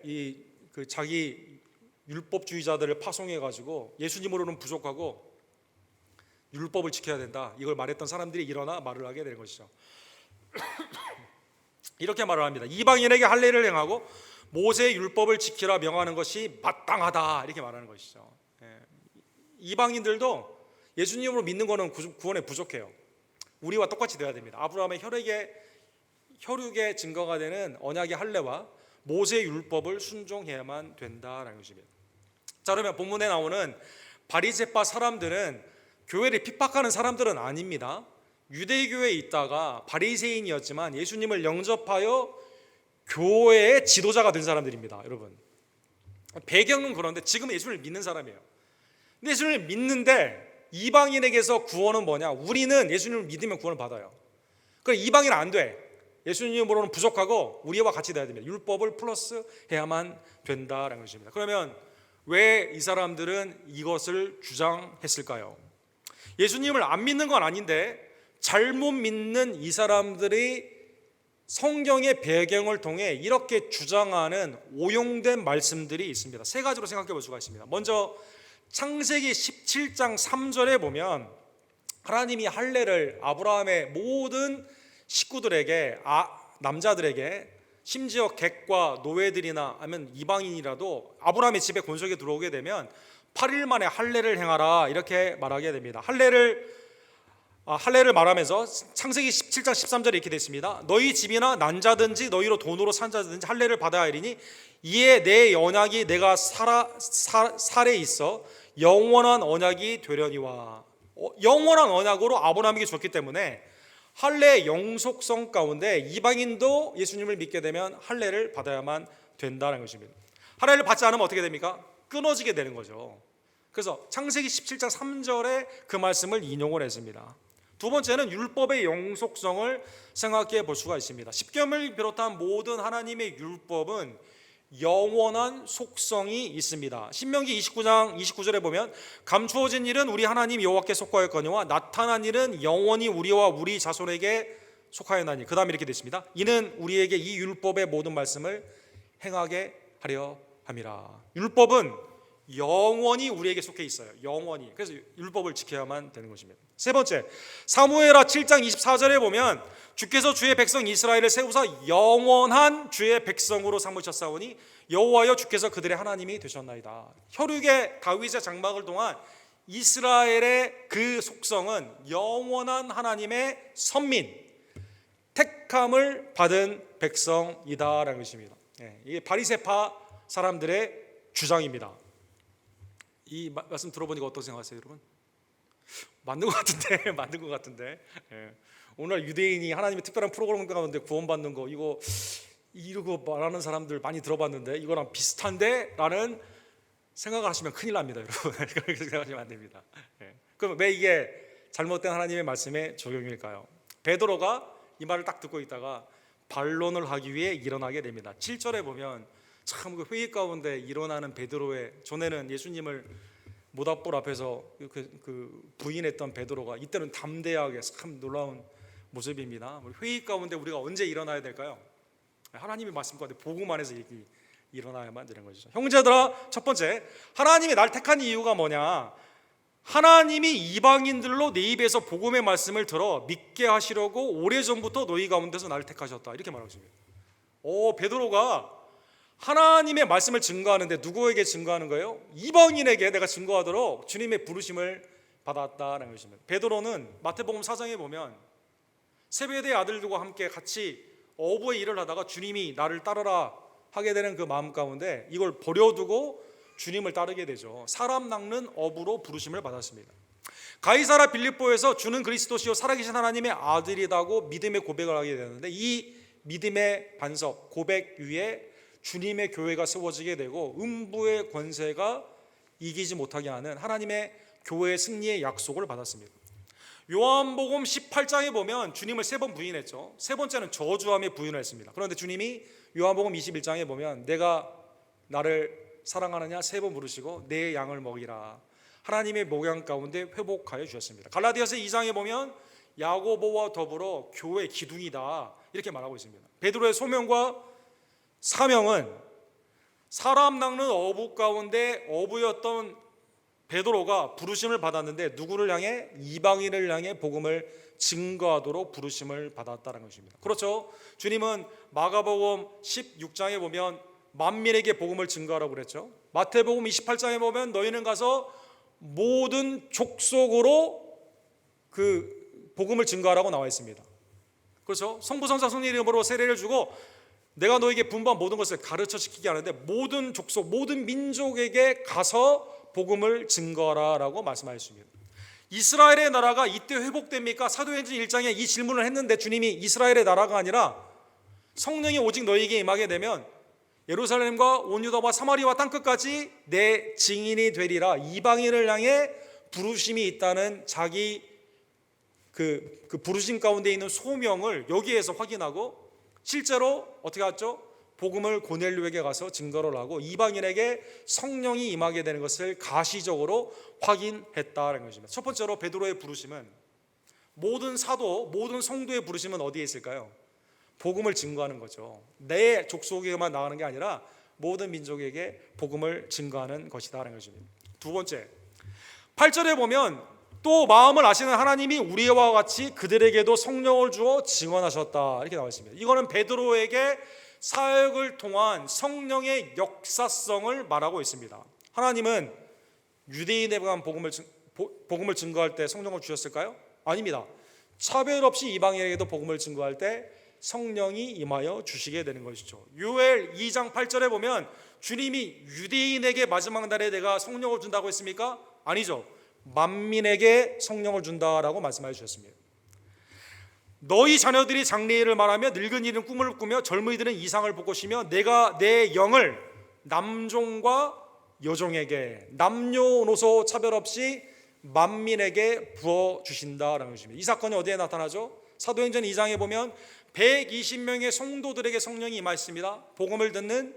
Speaker 1: 자기 율법주의자들을 파송해 가지고 예수님으로는 부족하고 율법을 지켜야 된다, 이걸 말했던 사람들이 일어나 말을 하게 되는 것이죠. 이렇게 말을 합니다. 이방인에게 할례를 행하고 모세의 율법을 지키라 명하는 것이 마땅하다, 이렇게 말하는 것이죠. 이방인들도 예수님으로 믿는 것은 구원에 부족해요. 우리와 똑같이 되어야 됩니다. 아브라함의 혈육의 증거가 되는 언약의 할례와 모세의 율법을 순종해야만 된다라는 것입니다. 자, 그러면 본문에 나오는 바리새파 사람들은 교회를 핍박하는 사람들은 아닙니다. 유대교회에 있다가 바리새인이었지만 예수님을 영접하여 교회의 지도자가 된 사람들입니다. 여러분, 배경은 그런데 지금 예수를 믿는 사람이에요. 근데 예수님을 믿는데 이방인에게서 구원은 뭐냐? 우리는 예수님을 믿으면 구원을 받아요. 그럼 이방인은 안 돼. 예수님으로는 부족하고 우리와 같이 돼야 됩니다. 율법을 플러스 해야만 된다라는 것입니다. 그러면 왜 이 사람들은 이것을 주장했을까요? 예수님을 안 믿는 건 아닌데 잘못 믿는 이 사람들이 성경의 배경을 통해 이렇게 주장하는 오용된 말씀들이 있습니다. 세 가지로 생각해 볼 수가 있습니다. 먼저 창세기 17장 3절에 보면 하나님이 할례를 아브라함의 모든 식구들에게, 남자들에게, 심지어 객과 노예들이나 아니면 이방인이라도 아브라함의 집에 권속에 들어오게 되면 8일 만에 할례를 행하라 이렇게 말하게 됩니다. 할례를 말하면서 창세기 17장 13절에 이렇게 되어 있습니다. 너희 집이나 난 자든지 너희로 돈으로 산 자든지 할례를 받아야 하리니 이에 내 언약이 내가 살에 있어 영원한 언약이 되려니와. 영원한 언약으로 아브라함에게 줬기 때문에 할례의 영속성 가운데 이방인도 예수님을 믿게 되면 할례를 받아야만 된다는 것입니다. 할례를 받지 않으면 어떻게 됩니까? 끊어지게 되는 거죠. 그래서 창세기 17장 3절에 그 말씀을 인용을 했습니다. 두 번째는 율법의 영속성을 생각해 볼 수가 있습니다. 십계명을 비롯한 모든 하나님의 율법은 영원한 속성이 있습니다. 신명기 29장 29절에 보면 감추어진 일은 우리 하나님 여호와께 속하였거니와 나타난 일은 영원히 우리와 우리 자손에게 속하였나니. 그 다음에 이렇게 되어 있습니다. 이는 우리에게 이 율법의 모든 말씀을 행하게 하려 함이라. 율법은 영원히 우리에게 속해 있어요. 영원히. 그래서 율법을 지켜야만 되는 것입니다. 세 번째, 사무엘하 7장 24절에 보면 주께서 주의 백성 이스라엘을 세우사 영원한 주의 백성으로 삼으셨사오니 여호와여 주께서 그들의 하나님이 되셨나이다. 혈육의 다윗의 장막을 통한 이스라엘의 그 속성은 영원한 하나님의 선민, 택함을 받은 백성이다라는 것입니다. 이게 바리새파 사람들의 주장입니다. 이 말씀 들어보니까 어떻게 생각하세요, 여러분? 맞는 것 같은데, 맞는 것 같은데. 오늘 유대인이 하나님의 특별한 프로그램 가운데 구원받는 거 이러고 말하는 사람들 많이 들어봤는데 이거랑 비슷한데? 라는 생각을 하시면 큰일 납니다, 여러분. 그렇게 생각하시면 안 됩니다. 그럼 왜 이게 잘못된 하나님의 말씀의 적용일까요? 베드로가 이 말을 딱 듣고 있다가 반론을 하기 위해 일어나게 됩니다. 7절에 보면 참 그 회의 가운데 일어나는 베드로의, 전에는 예수님을 모닥불 앞에서 부인했던 베드로가 이때는 담대하게, 참 놀라운 모습입니다. 회의 가운데 우리가 언제 일어나야 될까요? 하나님의 말씀 가운데 복음 안에서 일어나야만 되는 것이죠. 형제들아, 첫 번째, 하나님이 날 택한 이유가 뭐냐? 하나님이 이방인들로 내 입에서 복음의 말씀을 들어 믿게 하시려고 오래전부터 너희 가운데서 나를 택하셨다, 이렇게 말하고 있습니다. 베드로가 하나님의 말씀을 증거하는데 누구에게 증거하는 거예요? 이방인에게 내가 증거하도록 주님의 부르심을 받았다는 것입니다. 베드로는 마태복음 4장에 보면 세베대의 아들들과 함께 같이 어부의 일을 하다가 주님이 나를 따르라 하게 되는 그 마음 가운데 이걸 버려두고 주님을 따르게 되죠. 사람 낚는 어부로 부르심을 받았습니다. 가이사라 빌립보에서 주는 그리스도시요 살아계신 하나님의 아들이라고 믿음의 고백을 하게 되는데 이 믿음의 반석, 고백 위에 주님의 교회가 세워지게 되고 음부의 권세가 이기지 못하게 하는 하나님의 교회의 승리의 약속을 받았습니다. 요한복음 18장에 보면 주님을 3번 부인했죠. 세 번째는 저주함에 부인을 했습니다. 그런데 주님이 요한복음 21장에 보면 내가 나를 사랑하느냐 3번 부르시고 내 양을 먹이라. 하나님의 목양 가운데 회복하여 주셨습니다. 갈라디아서 2장에 보면 야고보와 더불어 교회 기둥이다, 이렇게 말하고 있습니다. 베드로의 소명과 사명은 사람 낚는 어부 가운데 어부였던 베드로가 부르심을 받았는데 누구를 향해? 이방인을 향해 복음을 증거하도록 부르심을 받았다는 것입니다. 그렇죠. 주님은 마가복음 16장에 보면 만민에게 복음을 증거하라고 그랬죠. 마태복음 28장에 보면 너희는 가서 모든 족속으로 그 복음을 증거하라고 나와 있습니다. 그렇죠. 성부 성자 성령 이름으로 세례를 주고 내가 너에게 분부한 모든 것을 가르쳐 지키게 하는데 모든 족속, 모든 민족에게 가서 복음을 증거하라라고 말씀하셨습니다. 이스라엘의 나라가 이때 회복됩니까? 사도행전 1장에 이 질문을 했는데 주님이 이스라엘의 나라가 아니라 성령이 오직 너희에게 임하게 되면 예루살렘과 온 유다와 사마리아와 땅끝까지 내 증인이 되리라. 이방인을 향해 부르심이 있다는 자기 그 부르심 가운데 있는 소명을 여기에서 확인하고 실제로 어떻게 했죠? 복음을 고넬료에게 가서 증거를 하고 이방인에게 성령이 임하게 되는 것을 가시적으로 확인했다는 것입니다. 첫 번째로 베드로의 부르심은, 모든 사도, 모든 성도의 부르심은 어디에 있을까요? 복음을 증거하는 거죠. 내 족속에게만 나가는 게 아니라 모든 민족에게 복음을 증거하는 것이다라는 것입니다. 두 번째, 8절에 보면 또 마음을 아시는 하나님이 우리와 같이 그들에게도 성령을 주어 증언하셨다 이렇게 나와 있습니다. 이거는 베드로에게 사역을 통한 성령의 역사성을 말하고 있습니다. 하나님은 유대인에 관한 복음을 증거할 때 성령을 주셨을까요? 아닙니다. 차별 없이 이방인에게도 복음을 증거할 때 성령이 임하여 주시게 되는 것이죠. 요엘 2장 8절에 보면 주님이 유대인에게 마지막 날에 내가 성령을 준다고 했습니까? 아니죠. 만민에게 성령을 준다라고 말씀해 주셨습니다. 너희 자녀들이 장래일을 말하며 늙은이들은 꿈을 꾸며 젊은이들은 이상을 볼 것이며 내가 내 영을 남종과 여종에게 남녀노소 차별 없이 만민에게 부어주신다라는 것입니다. 이 사건이 어디에 나타나죠? 사도행전 2장에 보면 120명의 성도들에게 성령이 임하였습니다. 복음을 듣는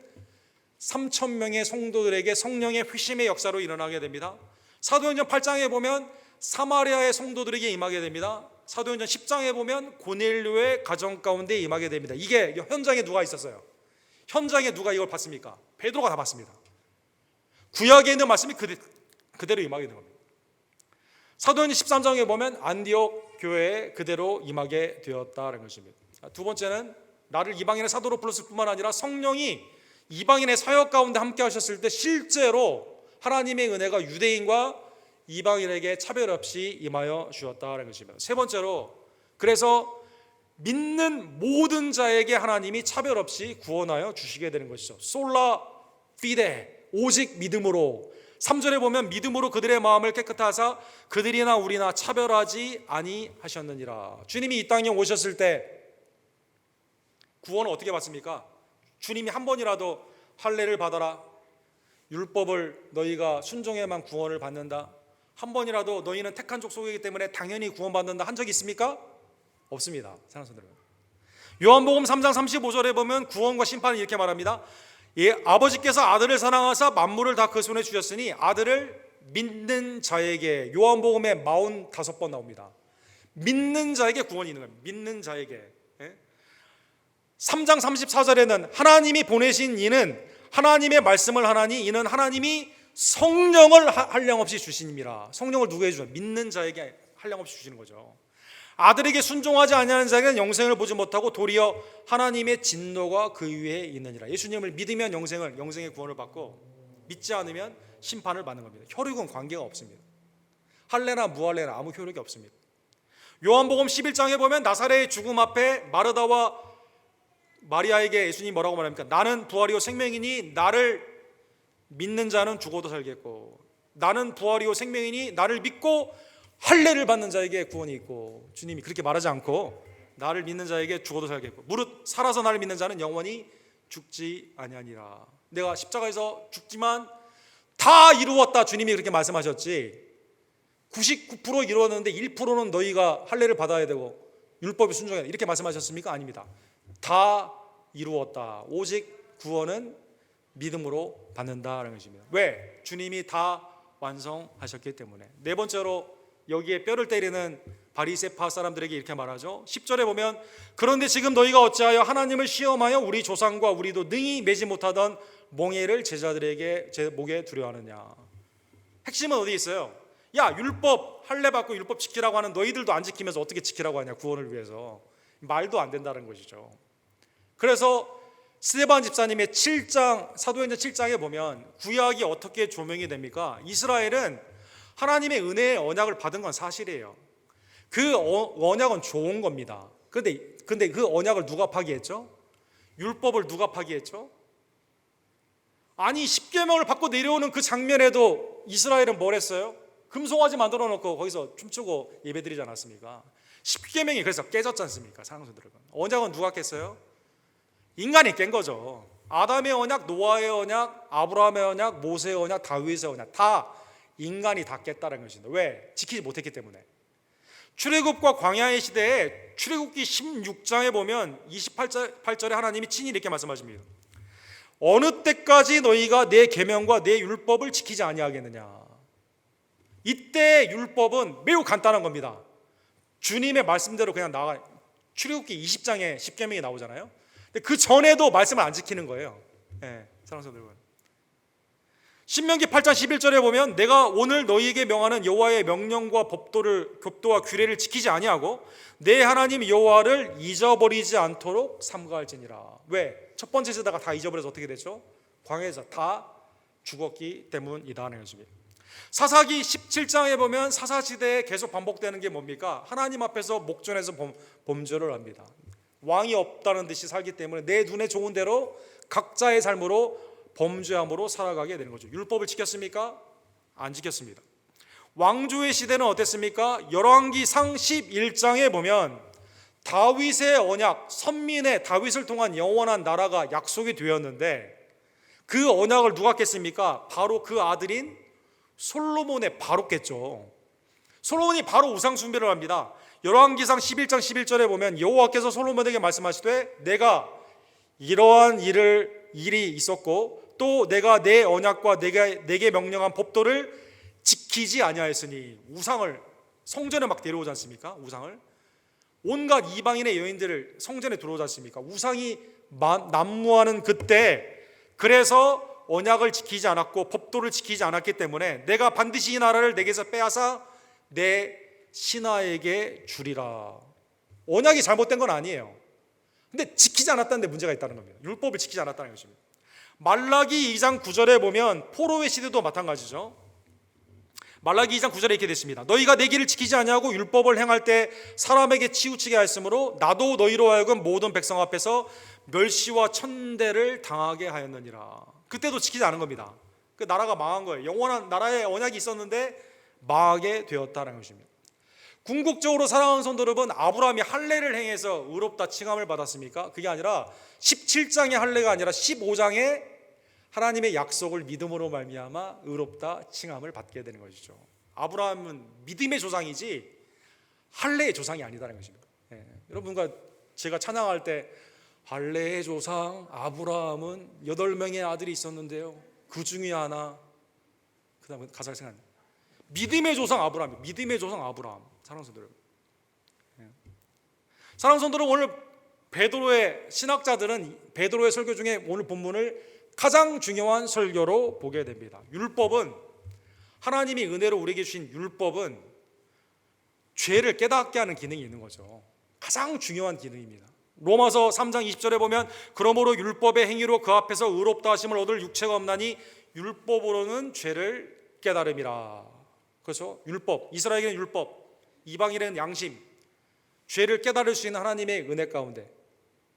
Speaker 1: 3,000명의 성도들에게 성령의 회심의 역사로 일어나게 됩니다. 사도행전 8장에 보면 사마리아의 성도들에게 임하게 됩니다. 사도행전 10장에 보면 고넬료의 가정 가운데 임하게 됩니다. 이게 현장에 누가 있었어요? 현장에 누가 이걸 봤습니까? 베드로가 다 봤습니다. 구약에 있는 말씀이 그대로 임하게 된 겁니다. 사도행전 13장에 보면 안디옥 교회에 그대로 임하게 되었다는 것입니다. 두 번째는 나를 이방인의 사도로 불렀을 뿐만 아니라 성령이 이방인의 사역 가운데 함께 하셨을 때 실제로 하나님의 은혜가 유대인과 이방인에게 차별 없이 임하여 주었다는 것입니다. 세 번째로 그래서 믿는 모든 자에게 하나님이 차별 없이 구원하여 주시게 되는 것이죠. 솔라 피데 오직 믿음으로 3절에 보면 믿음으로 그들의 마음을 깨끗하게 하사 그들이나 우리나 차별하지 아니하셨느니라. 주님이 이 땅에 오셨을 때 구원을 어떻게 받습니까? 주님이 한 번이라도 할례를 받아라, 율법을 너희가 순종해만 구원을 받는다, 한 번이라도 너희는 택한 족속이기 때문에 당연히 구원받는다 한 적이 있습니까? 없습니다. 사랑하는 성도들, 요한복음 3장 35절에 보면 구원과 심판을 이렇게 말합니다. 예, 아버지께서 아들을 사랑하사 만물을 다 그 손에 주셨으니 아들을 믿는 자에게, 요한복음에 45번 나옵니다. 믿는 자에게 구원이 있는 거예요. 믿는 자에게. 3장 34절에는 하나님이 보내신 이는 하나님의 말씀을 하나니 이는 하나님이 성령을 한량없이 주시님이라. 성령을 누구에게 주죠? 믿는 자에게 한량없이 주시는 거죠. 아들에게 순종하지 아니하는 자에게는 영생을 보지 못하고 도리어 하나님의 진노가 그 위에 있느니라. 예수님을 믿으면 영생의 구원을 받고 믿지 않으면 심판을 받는 겁니다. 혈육은 관계가 없습니다. 할례나 무할례나 아무 효력이 없습니다. 요한복음 11장에 보면 나사렛의 죽음 앞에 마르다와 마리아에게 예수님이 뭐라고 말합니까? 나는 부활이요 생명이니 나를 믿는 자는 죽어도 살겠고, 나는 부활이요 생명이니 나를 믿고 할례를 받는 자에게 구원이 있고, 주님이 그렇게 말하지 않고 나를 믿는 자에게 죽어도 살겠고 무릇 살아서 나를 믿는 자는 영원히 죽지 아니하니라. 내가 십자가에서 죽지만 다 이루었다, 주님이 그렇게 말씀하셨지 99% 이루었는데 1%는 너희가 할례를 받아야 되고 율법에 순종해야 돼 이렇게 말씀하셨습니까? 아닙니다. 다 이루었다. 오직 구원은 믿음으로 받는다라는 것입니다. 왜? 주님이 다 완성하셨기 때문에. 네 번째로 여기에 뼈를 때리는 바리새파 사람들에게 이렇게 말하죠. 10절에 보면 그런데 지금 너희가 어찌하여 하나님을 시험하여 우리 조상과 우리도 능히 매지 못하던 몽해를 제자들에게 제 목에 두려워하느냐. 핵심은 어디 있어요? 야, 율법 할례 받고 율법 지키라고 하는 너희들도 안 지키면서 어떻게 지키라고 하냐, 구원을 위해서. 말도 안 된다는 것이죠. 그래서 스데반 집사님의 7장, 사도행전 7장에 보면 구약이 어떻게 조명이 됩니까? 이스라엘은 하나님의 은혜의 언약을 받은 건 사실이에요. 그 언약은 좋은 겁니다. 근데 그 언약을 누가 파기했죠? 율법을 누가 파기했죠? 아니 10계명을 받고 내려오는 그 장면에도 이스라엘은 뭘 했어요? 금송아지 만들어 놓고 거기서 춤추고 예배드리지 않았습니까? 10계명이 그래서 깨졌지 않습니까? 사랑하는 여러분, 언약은 누가 깼어요? 인간이 깬 거죠. 아담의 언약, 노아의 언약, 아브라함의 언약, 모세의 언약, 다윗의 언약 다 인간이 다 깼다는 것입니다. 왜? 지키지 못했기 때문에. 출애굽과 광야의 시대에 출애굽기 16장에 보면 28절에 하나님이 친히 이렇게 말씀하십니다. 어느 때까지 너희가 내 계명과 내 율법을 지키지 아니하겠느냐. 이때 율법은 매우 간단한 겁니다. 주님의 말씀대로 그냥 나가. 출애굽기 20장에 십계명이 나오잖아요. 근데 그 전에도 말씀을 안 지키는 거예요. 사랑하는 성도 여러분, 신명기 8장 11절에 보면 내가 오늘 너희에게 명하는 여호와의 명령과 법도와 규례를 지키지 아니하고 내 하나님 여호와를 잊어버리지 않도록 삼가할지니라. 왜? 첫 번째 세대가 다 잊어버려서 어떻게 됐죠? 광야에서 다 죽었기 때문이다는 것입니다. 사사기 17장에 보면 사사시대에 계속 반복되는 게 뭡니까? 하나님 앞에서 목전에서 범죄를 합니다. 왕이 없다는 듯이 살기 때문에 내 눈에 좋은 대로 각자의 삶으로 범죄함으로 살아가게 되는 거죠. 율법을 지켰습니까? 안 지켰습니다. 왕조의 시대는 어땠습니까? 열왕기상 11장에 보면 다윗의 언약, 선민의 다윗을 통한 영원한 나라가 약속이 되었는데 그 언약을 누가 깼습니까? 바로 그 아들인 솔로몬의 바로겠죠. 솔로몬이 바로 우상 숭배를 합니다. 열왕기상 11장 11절에 보면 여호와께서 솔로몬에게 말씀하시되 내가 이러한 일이 있었고 또 내가 내 언약과 내게 명령한 법도를 지키지 아니하였으니, 우상을 성전에 막 데려오지 않습니까? 우상을 온갖 이방인의 여인들을 성전에 들어오지 않습니까? 우상이 난무하는 그때, 그래서 언약을 지키지 않았고 법도를 지키지 않았기 때문에 내가 반드시 이 나라를 내게서 빼앗아 내 신하에게 주리라. 언약이 잘못된 건 아니에요. 근데 지키지 않았다는 데 문제가 있다는 겁니다. 율법을 지키지 않았다는 것입니다. 말라기 2장 9절에 보면 포로의 시대도 마찬가지죠. 말라기 2장 9절에 이렇게 됐습니다. 너희가 내 길을 지키지 아니하고 율법을 행할 때 사람에게 치우치게 하였으므로 나도 너희로 하여금 모든 백성 앞에서 멸시와 천대를 당하게 하였느니라. 그때도 지키지 않은 겁니다. 그 나라가 망한 거예요. 영원한 나라의 언약이 있었는데 망하게 되었다는 것입니다. 궁극적으로 사랑하는 성도 여러분, 아브라함이 할례를 행해서 의롭다 칭함을 받았습니까? 그게 아니라 17장의 할례가 아니라 15장의 하나님의 약속을 믿음으로 말미암아 의롭다 칭함을 받게 되는 것이죠. 아브라함은 믿음의 조상이지 할례의 조상이 아니다는 것입니다. 여러분과 제가 찬양할 때 할례의 조상 아브라함은 8명의 아들이 있었는데요, 그 중에 하나, 그 다음에 가사가 생각납니다. 믿음의 조상 아브라함, 믿음의 조상 아브라함. 사랑하는 성도 여러분, 사랑하는 성도 여러분, 오늘 베드로의 신학자들은 베드로의 설교 중에 오늘 본문을 가장 중요한 설교로 보게 됩니다. 율법은, 하나님이 은혜로 우리에게 주신 율법은 죄를 깨닫게 하는 기능이 있는 거죠. 가장 중요한 기능입니다. 로마서 3장 20절에 보면 그러므로 율법의 행위로 그 앞에서 의롭다 하심을 얻을 육체가 없나니 율법으로는 죄를 깨달음이라. 그렇죠? 율법, 이스라엘에게는 율법, 이방인에게는 양심, 죄를 깨달을 수 있는 하나님의 은혜 가운데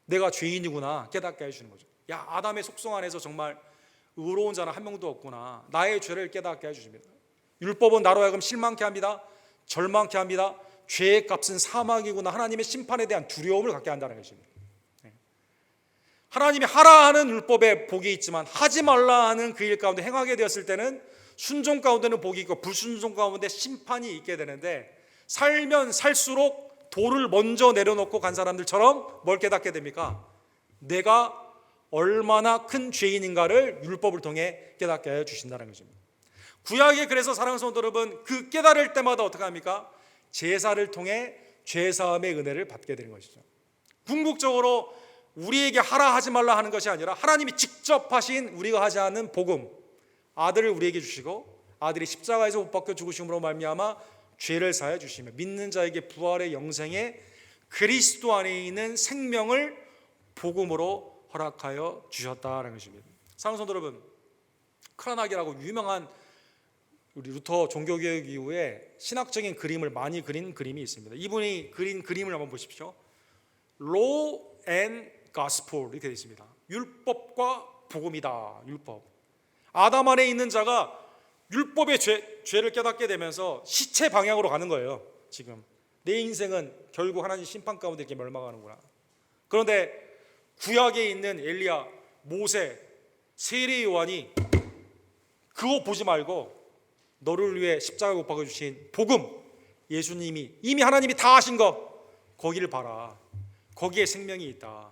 Speaker 1: 내가 죄인이구나 깨닫게 해주는 거죠. 야, 아담의 속성 안에서 정말 의로운 자는 한 명도 없구나, 나의 죄를 깨닫게 해주십니다. 율법은 나로 하여금 실망케 합니다. 절망케 합니다. 죄의 값은 사망이구나, 하나님의 심판에 대한 두려움을 갖게 한다는 것입니다. 하나님이 하라 하는 율법에 복이 있지만 하지 말라 하는 그 일 가운데 행하게 되었을 때는 순종 가운데는 복이 있고 불순종 가운데 심판이 있게 되는데, 살면 살수록 돌을 먼저 내려놓고 간 사람들처럼 뭘 깨닫게 됩니까? 내가 얼마나 큰 죄인인가를 율법을 통해 깨닫게 해주신다는 것입니다. 구약에 그래서 사랑하는 성도 여러분, 그 깨달을 때마다 어떻게 합니까? 제사를 통해 죄사함의 은혜를 받게 되는 것이죠. 궁극적으로 우리에게 하라 하지 말라 하는 것이 아니라 하나님이 직접 하신 우리가 하지 않는 복음, 아들을 우리에게 주시고 아들이 십자가에서 못 박혀 죽으심으로 말미암아 죄를 사해 주시며 믿는 자에게 부활의 영생에 그리스도 안에 있는 생명을 복음으로 허락하여 주셨다는 것입니다. 사랑하는 성도 여러분, 크라낙이라고 유명한 우리 루터 종교개혁 이후에 신학적인 그림을 많이 그린 그림이 있습니다. 이분이 그린 그림을 한번 보십시오. Law and Gospel 이렇게 되어 있습니다. 율법과 복음이다. 율법. 아담 안에 있는 자가 율법의 죄를 깨닫게 되면서 시체 방향으로 가는 거예요. 지금 내 인생은 결국 하나님 심판 가운데 이렇게 멸망하는구나. 그런데 구약에 있는 엘리야, 모세, 세례 요한이 그거 보지 말고 너를 위해 십자가에 못 박아 주신 복음, 예수님이 이미 하나님이 다 하신 거 거기를 봐라. 거기에 생명이 있다.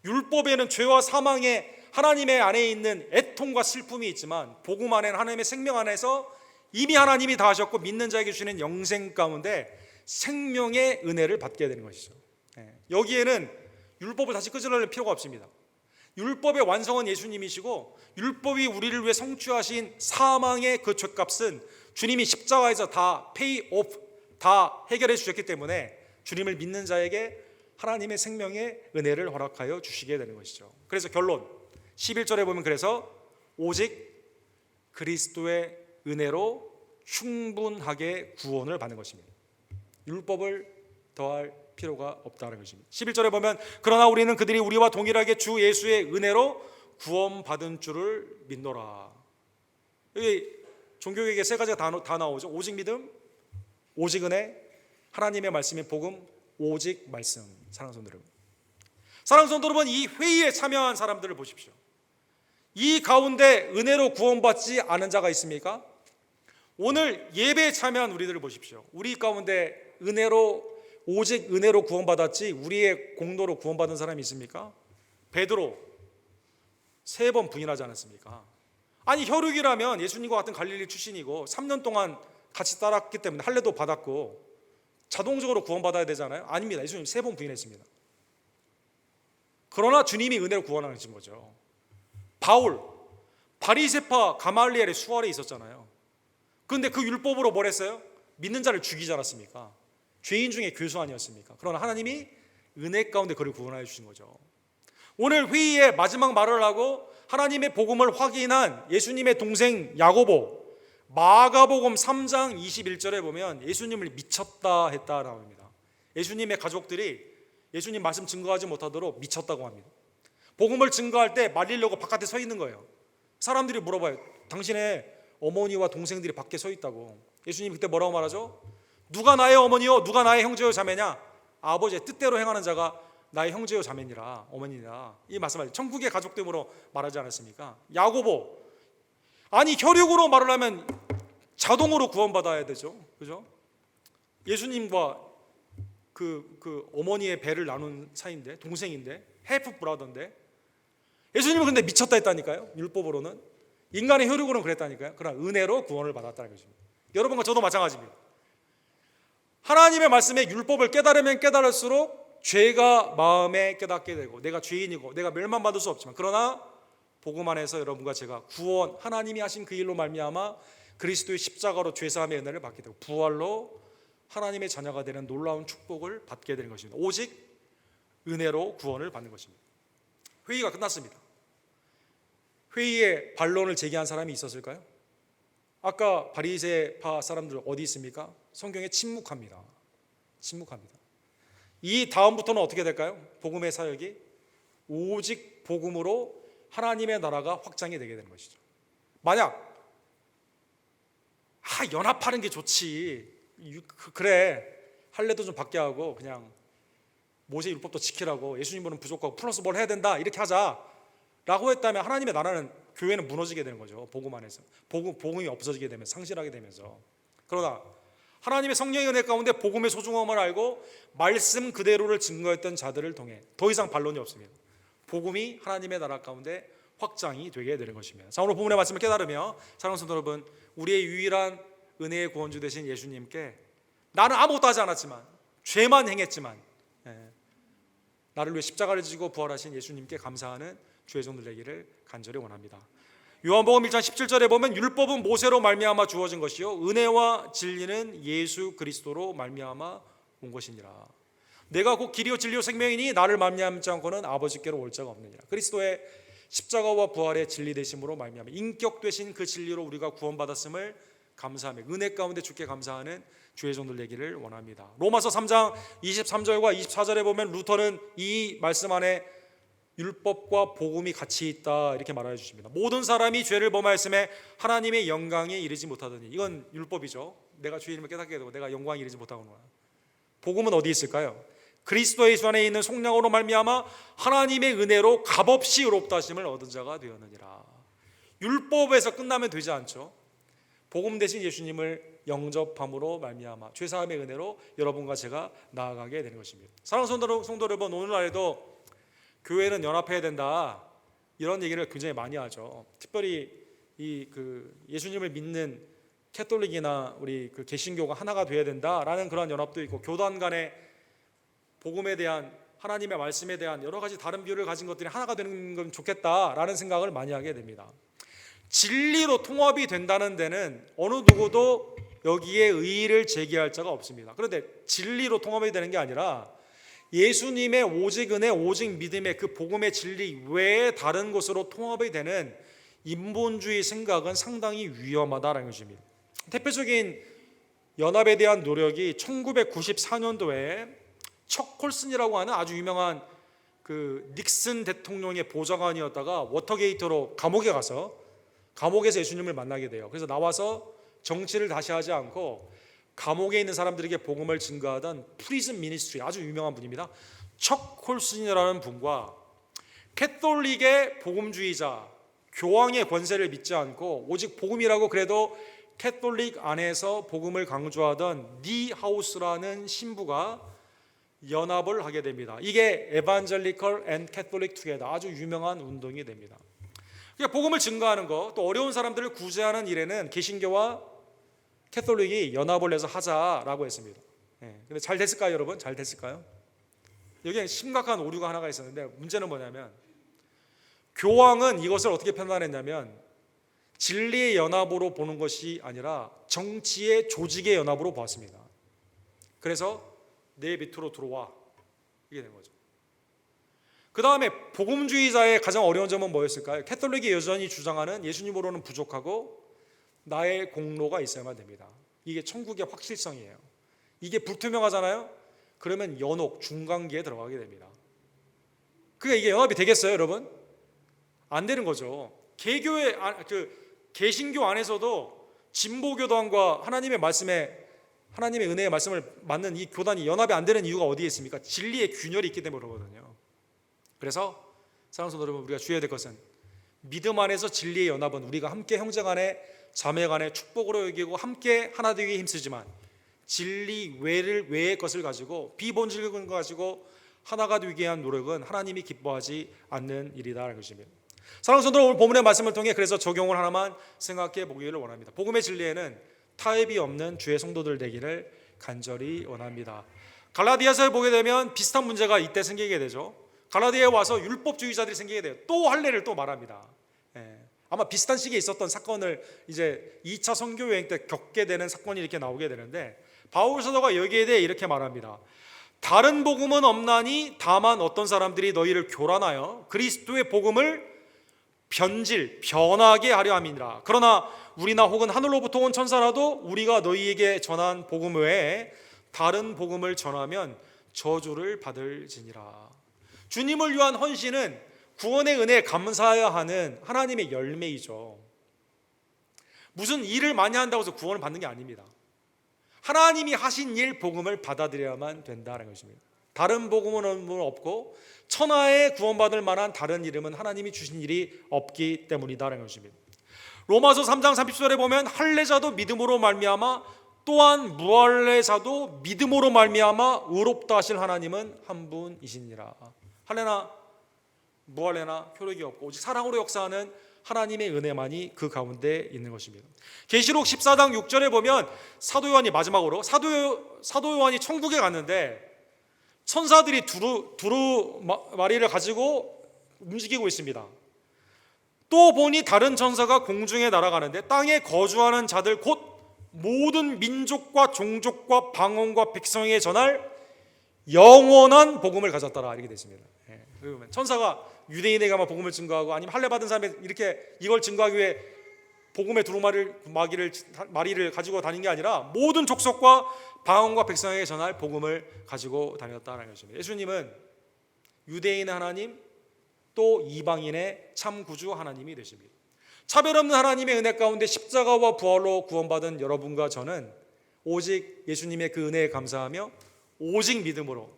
Speaker 1: 율법에는 죄와 사망의 하나님의 안에 있는 애통과 슬픔이 있지만 복음 안에는 하나님의 생명 안에서 이미 하나님이 다 하셨고 믿는 자에게 주시는 영생 가운데 생명의 은혜를 받게 되는 것이죠. 여기에는 율법을 다시 끄집어낼 필요가 없습니다. 율법의 완성은 예수님이시고 율법이 우리를 위해 성취하신 사망의 그 죄값은 주님이 십자가에서 다 페이 오프, 다 해결해 주셨기 때문에 주님을 믿는 자에게 하나님의 생명의 은혜를 허락하여 주시게 되는 것이죠. 그래서 결론 11절에 보면 그래서 오직 그리스도의 은혜로 충분하게 구원을 받는 것입니다. 율법을 더할 필요가 없다는 것입니다. 11절에 보면 그러나 우리는 그들이 우리와 동일하게 주 예수의 은혜로 구원받은 줄을 믿노라. 여기 종교개혁에 세 가지가 다 나오죠. 오직 믿음, 오직 은혜, 하나님의 말씀인 복음, 오직 말씀. 사랑하는 성도 여러분, 사랑하는 성도 여러분, 이 회의에 참여한 사람들을 보십시오. 이 가운데 은혜로 구원받지 않은 자가 있습니까? 오늘 예배에 참여한 우리들을 보십시오. 우리 가운데 오직 은혜로 구원받았지 우리의 공로로 구원받은 사람이 있습니까? 베드로 3번 부인하지 않았습니까? 아니 혈육이라면 예수님과 같은 갈릴리 출신이고 3년 동안 같이 따랐기 때문에 할례도 받았고 자동적으로 구원받아야 되잖아요. 아닙니다. 예수님 3번 부인했습니다. 그러나 주님이 은혜로 구원하신 거죠. 바울 바리새파 가말리엘의 수월에 있었잖아요. 그런데 그 율법으로 뭘 했어요? 믿는 자를 죽이지 않았습니까? 죄인 중에 교수 아니었습니까? 그러나 하나님이 은혜 가운데 그를 구원하여 주신 거죠. 오늘 회의의 마지막 말을 하고 하나님의 복음을 확인한 예수님의 동생 야고보, 마가복음 3장 21절에 보면 예수님을 미쳤다 했다 나옵니다. 예수님의 가족들이 예수님 말씀 증거하지 못하도록 미쳤다고 합니다. 복음을 증거할 때 말리려고 바깥에 서 있는 거예요. 사람들이 물어봐요. 당신의 어머니와 동생들이 밖에 서 있다고. 예수님이 그때 뭐라고 말하죠? 누가 나의 어머니요 누가 나의 형제요 자매냐? 아버지의 뜻대로 행하는 자가 나의 형제요 자매니라, 어머니라. 이 말씀을 천국의 가족됨으로 말하지 않았습니까? 야고보, 아니 혈육으로 말을 하면 자동으로 구원받아야 되죠, 그죠? 예수님과 그 어머니의 배를 나눈 사이인데, 동생인데, 해프 브라더인데, 예수님은 근데 미쳤다 했다니까요. 율법으로는, 인간의 혈육으로는 그랬다니까요. 그러나 은혜로 구원을 받았다는 것입니다. 여러분과 저도 마찬가지입니다. 하나님의 말씀에 율법을 깨달으면 깨달을수록 죄가 마음에 깨닫게 되고 내가 죄인이고 내가 멸망받을 수 없지만, 그러나 복음 안에서 여러분과 제가 구원, 하나님이 하신 그 일로 말미암아 그리스도의 십자가로 죄사함의 은혜를 받게 되고 부활로 하나님의 자녀가 되는 놀라운 축복을 받게 되는 것입니다. 오직 은혜로 구원을 받는 것입니다. 회의가 끝났습니다. 회의에 반론을 제기한 사람이 있었을까요? 아까 바리새파 사람들 어디 있습니까? 성경에 침묵합니다. 침묵합니다. 이 다음부터는 어떻게 될까요? 복음의 사역이 오직 복음으로 하나님의 나라가 확장이 되게 되는 것이죠. 만약 연합하는 게 좋지, 그래 할례도 좀 받게 하고 그냥 모세 율법도 지키라고, 예수님은 부족하고 플러스 뭘 해야 된다 이렇게 하자라고 했다면 하나님의 나라는, 교회는 무너지게 되는 거죠. 복음 안에서 복음이 없어지게 되면서, 상실하게 되면서. 그러나 하나님의 성령의 은혜 가운데 복음의 소중함을 알고 말씀 그대로를 증거했던 자들을 통해 더 이상 반론이 없습니다. 복음이 하나님의 나라 가운데 확장이 되게 되는 것입니다. 자, 오늘 본문의 말씀을 깨달으며 사랑하는 성도 여러분, 우리의 유일한 은혜의 구원주 되신 예수님께 나는 아무것도 하지 않았지만, 죄만 행했지만, 나를 위해 십자가를 지고 부활하신 예수님께 감사하는 주의 종들 되기를 간절히 원합니다. 요한복음 1장 17절에 보면 율법은 모세로 말미암아 주어진 것이요 은혜와 진리는 예수 그리스도로 말미암아 온 것이니라. 내가 곧 길이요 진리요 생명이니 나를 말미암지 않고는 아버지께로 올 자가 없느니라. 그리스도의 십자가와 부활의 진리 되심으로 말미암아 인격 되신 그 진리로 우리가 구원받았음을 감사하며 은혜 가운데 주께 감사하는 주의 종들 되기를 원합니다. 로마서 3장 23절과 24절에 보면 루터는 이 말씀 안에 율법과 복음이 같이 있다 이렇게 말해 주십니다. 모든 사람이 죄를 범하였음에 하나님의 영광에 이르지 못하더니, 이건 율법이죠. 내가 주의 이름을 깨닫게 되고 내가 영광에 이르지 못하거나. 복음은 어디 있을까요? 그리스도 예수 안에 있는 속량으로 말미암아 하나님의 은혜로 값없이 의롭다 하심을 얻은 자가 되었느니라. 율법에서 끝나면 되지 않죠. 복음 대신 예수님을 영접함으로 말미암아 죄사함의 은혜로 여러분과 제가 나아가게 되는 것입니다. 사랑하는 성도 여러분, 오늘날에도 교회는 연합해야 된다 이런 얘기를 굉장히 많이 하죠. 특별히 예수님을 믿는 캐톨릭이나 우리 개신교가 하나가 되어야 된다라는 그런 연합도 있고, 교단 간의 복음에 대한, 하나님의 말씀에 대한 여러 가지 다른 비유를 가진 것들이 하나가 되는 건 좋겠다라는 생각을 많이 하게 됩니다. 진리로 통합이 된다는 데는 어느 누구도 여기에 의의를 제기할 자가 없습니다. 그런데 진리로 통합이 되는 게 아니라 예수님의 오직 은혜, 오직 믿음의 그 복음의 진리 외에 다른 것으로 통합이 되는 인본주의 생각은 상당히 위험하다라는 것입니다. 대표적인 연합에 대한 노력이 1994년도에 척 콜슨이라고 하는 아주 유명한 그 닉슨 대통령의 보좌관이었다가 워터게이트로 감옥에 가서 감옥에서 예수님을 만나게 돼요. 그래서 나와서 정치를 다시 하지 않고 감옥에 있는 사람들에게 복음을 증거하던 프리즌 미니스트리, 아주 유명한 분입니다. 척 콜슨이라는 분과 캐톨릭의 복음주의자, 교황의 권세를 믿지 않고 오직 복음이라고 그래도 캐톨릭 안에서 복음을 강조하던 니 하우스라는 신부가 연합을 하게 됩니다. 이게 에반젤리컬 앤 캐톨릭 투게더, 아주 유명한 운동이 됩니다. 그러니까 복음을 증거하는 거, 또 어려운 사람들을 구제하는 일에는 개신교와 캐톨릭이 연합을 해서 하자라고 했습니다. 근데 잘 됐을까요, 여러분? 잘 됐을까요? 여기에 심각한 오류가 하나가 있었는데, 문제는 뭐냐면 교황은 이것을 어떻게 판단했냐면 진리의 연합으로 보는 것이 아니라 정치의 조직의 연합으로 보았습니다. 그래서 내 밑으로 들어와, 이게 된 거죠. 그 다음에 복음주의자의 가장 어려운 점은 뭐였을까요? 캐톨릭이 여전히 주장하는 예수님으로는 부족하고 나의 공로가 있어야만 됩니다. 이게 천국의 확실성이에요. 이게 불투명하잖아요. 그러면 연옥, 중간기에 들어가게 됩니다. 그러니까 이게 연합이 되겠어요, 여러분? 안 되는 거죠. 개교의 개신교 안에서도 진보교단과 하나님의 말씀에, 하나님의 은혜의 말씀을 맞는 이 교단이 연합이 안 되는 이유가 어디에 있습니까? 진리의 균열이 있기 때문에 그러거든요. 그래서 사랑하는 성도 여러분, 우리가 주의해야 될 것은 믿음 안에서 진리의 연합은 우리가 함께 형제간에 자매간에 축복으로 여기고 함께 하나 되기 힘쓰지만 진리 외의 것을 가지고 비본질적인 걸 가지고 하나가 되기 위한 노력은 하나님이 기뻐하지 않는 일이다라는 것입니다. 사랑하는 성도 여러분, 오늘 본문의 말씀을 통해 그래서 적용을 하나만 생각해 보기를 원합니다. 복음의 진리에는 타협이 없는 주의 성도들 되기를 간절히 원합니다. 갈라디아서에 보게 되면 비슷한 문제가 이때 생기게 되죠. 갈라디아에 와서 율법주의자들이 생기게 돼요. 또 할례를 또 말합니다. 아마 비슷한 시기에 있었던 사건을 이제 2차 선교 여행 때 겪게 되는 사건이 이렇게 나오게 되는데, 바울 사도가 여기에 대해 이렇게 말합니다. 다른 복음은 없나니 다만 어떤 사람들이 너희를 교란하여 그리스도의 복음을 변하게 하려 함이니라. 그러나 우리나 혹은 하늘로부터 온 천사라도 우리가 너희에게 전한 복음 외에 다른 복음을 전하면 저주를 받을지니라. 주님을 위한 헌신은 구원의 은혜에 감사해야 하는 하나님의 열매이죠. 무슨 일을 많이 한다고 해서 구원을 받는 게 아닙니다. 하나님이 하신 일, 복음을 받아들여야만 된다는 것입니다. 다른 복음은 없고 천하에 구원받을 만한 다른 이름은 하나님이 주신 일이 없기 때문이다라는 것입니다. 로마서 3장 30절에 보면 할례자도 믿음으로 말미암아 또한 무할례자도 믿음으로 말미암아 의롭다 하실 하나님은 한 분이시니라. 할례나 무할례나 효력이 없고 오직 사랑으로 역사하는 하나님의 은혜만이 그 가운데 있는 것입니다. 계시록 14장 6절에 보면 사도 요한이 마지막으로 사도 요한이 천국에 갔는데 천사들이 두루마리를 가지고 움직이고 있습니다. 또 보니 다른 천사가 공중에 날아가는데 땅에 거주하는 자들 곧 모든 민족과 종족과 방언과 백성에게 전할 영원한 복음을 가졌더라, 이렇게 되어 있습니다. 천사가 유대인에게만 복음을 증거하고 아니면 할례 받은 사람에 이렇게 이걸 증거하기 위해 복음의 두루마리를 가지고 다닌 게 아니라 모든 족속과 방언과 백성에게 전할 복음을 가지고 다녔다는 것입니다. 예수님은 유대인의 하나님 또 이방인의 참 구주 하나님이 되십니다. 차별 없는 하나님의 은혜 가운데 십자가와 부활로 구원받은 여러분과 저는 오직 예수님의 그 은혜에 감사하며 오직 믿음으로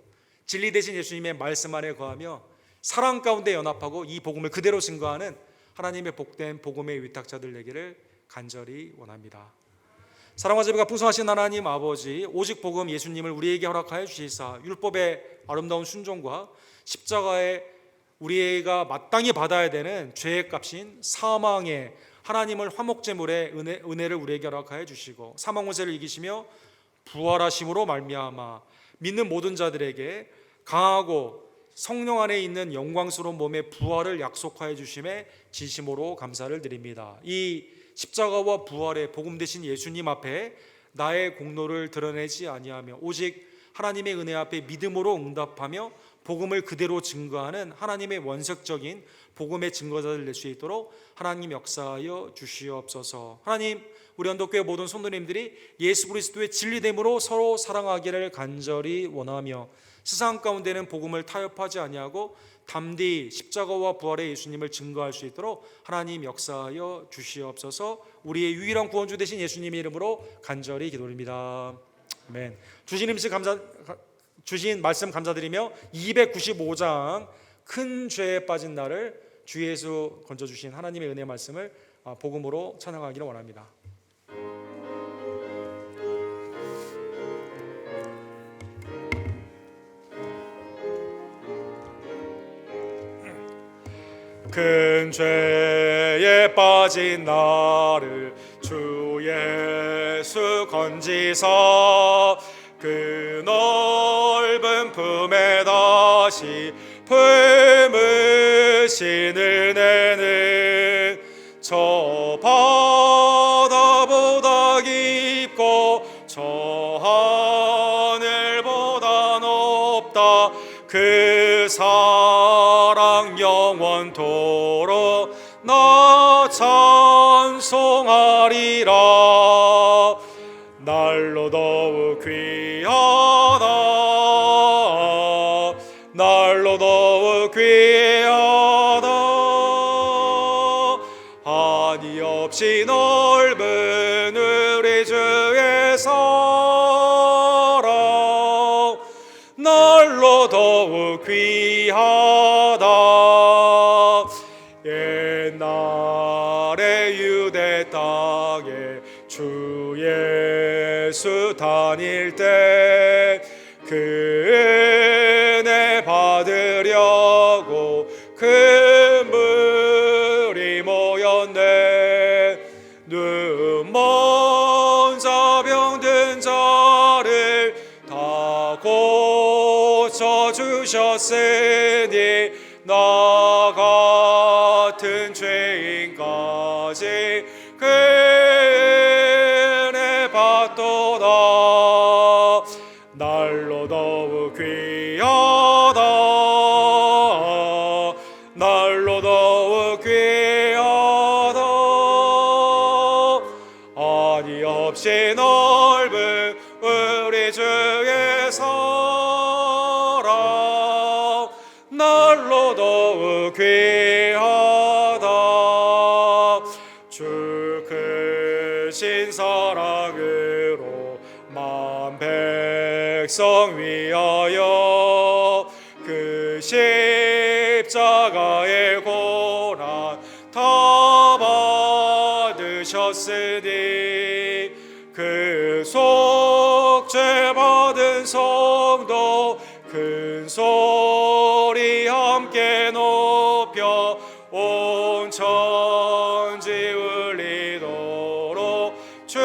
Speaker 1: 진리 되신 예수님의 말씀 안에 거하며 사랑 가운데 연합하고 이 복음을 그대로 증거하는 하나님의 복된 복음의 위탁자들 되기를 간절히 원합니다. 사랑과 자비가 풍성하신 하나님 아버지, 오직 복음 예수님을 우리에게 허락하여 주시사 율법의 아름다운 순종과 십자가의 우리가 마땅히 받아야 되는 죄의 값인 사망의 하나님을 화목제물의 은혜를 우리에게 허락하여 주시고 사망 권세를 이기시며 부활하심으로 말미암아 믿는 모든 자들에게 강하고 성령 안에 있는 영광스러운 몸의 부활을 약속하여 주심에 진심으로 감사를 드립니다. 이 십자가와 부활의 복음 되신 예수님 앞에 나의 공로를 드러내지 아니하며 오직 하나님의 은혜 앞에 믿음으로 응답하며 복음을 그대로 증거하는 하나님의 원색적인 복음의 증거자들 될 수 있도록 하나님 역사하여 주시옵소서. 하나님, 우리 언덕교회 모든 성도님들이 예수 그리스도의 진리됨으로 서로 사랑하기를 간절히 원하며 세상 가운데는 복음을 타협하지 아니하고 담대히 십자가와 부활의 예수님을 증거할 수 있도록 하나님 역사하여 주시옵소서. 우리의 유일한 구원주 되신 예수님의 이름으로 간절히 기도드립니다. 아멘. 주신 말씀 감사드리며 295장 큰 죄에 빠진 나를 주 예수 건져주신 하나님의 은혜 말씀을 복음으로 찬양하기를 원합니다. 큰 죄에 빠진 나를 주 예수 건지사 그 넓은 품에 다시 품으신 은혜는 저 바다보다 깊고 저 하늘보다 높다. 그 사랑 영원토록 나 찬송하리라. 날로 더욱 귀하다. 날로 더욱 귀하다. 한이 없이 넓은 우리 주의 사랑 날로 더욱 귀하다. 옛날에 유대 땅에 주 예수 다닐 때 그 은혜 받으려고 그 물이 모였네. 눈먼 자 병든 자를 다 고쳐주셨으니 나 같은 죄인까지 그 은혜 받도다. 날로 더욱 귀하다. 날로 더욱 귀하다. 한이 없이 넓은 우리 주의 사랑 날로 더욱 귀하다. 주 크신 사랑으로 만 백성 위하여 그 십자가의 고난 다 받으셨으니 그 속죄 받은 성도 큰 소리 함께 높여 온 천지 울리도록 주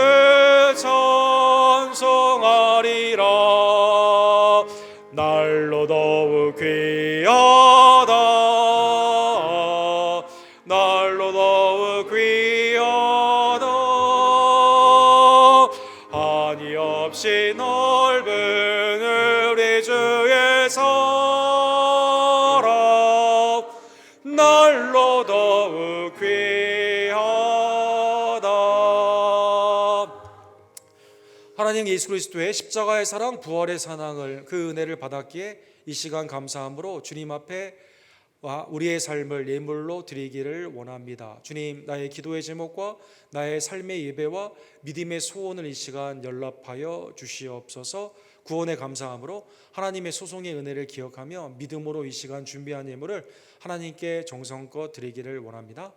Speaker 1: 찬송하리라. 날로 더욱 귀하다. 날로 더욱 귀하다. 한이 없이 넓은 우리 주의 사랑 날로 더욱 귀하다. 하나님 예수 그리스도의 십자가의 사랑 부활의 사랑을 그 은혜를 받았기에 이 시간 감사함으로 주님 앞에 우리의 삶을 예물로 드리기를 원합니다. 주님, 나의 기도의 제목과 나의 삶의 예배와 믿음의 소원을 이 시간 연락하여 주시옵소서. 구원의 감사함으로 하나님의 소송의 은혜를 기억하며 믿음으로 이 시간 준비한 예물을 하나님께 정성껏 드리기를 원합니다.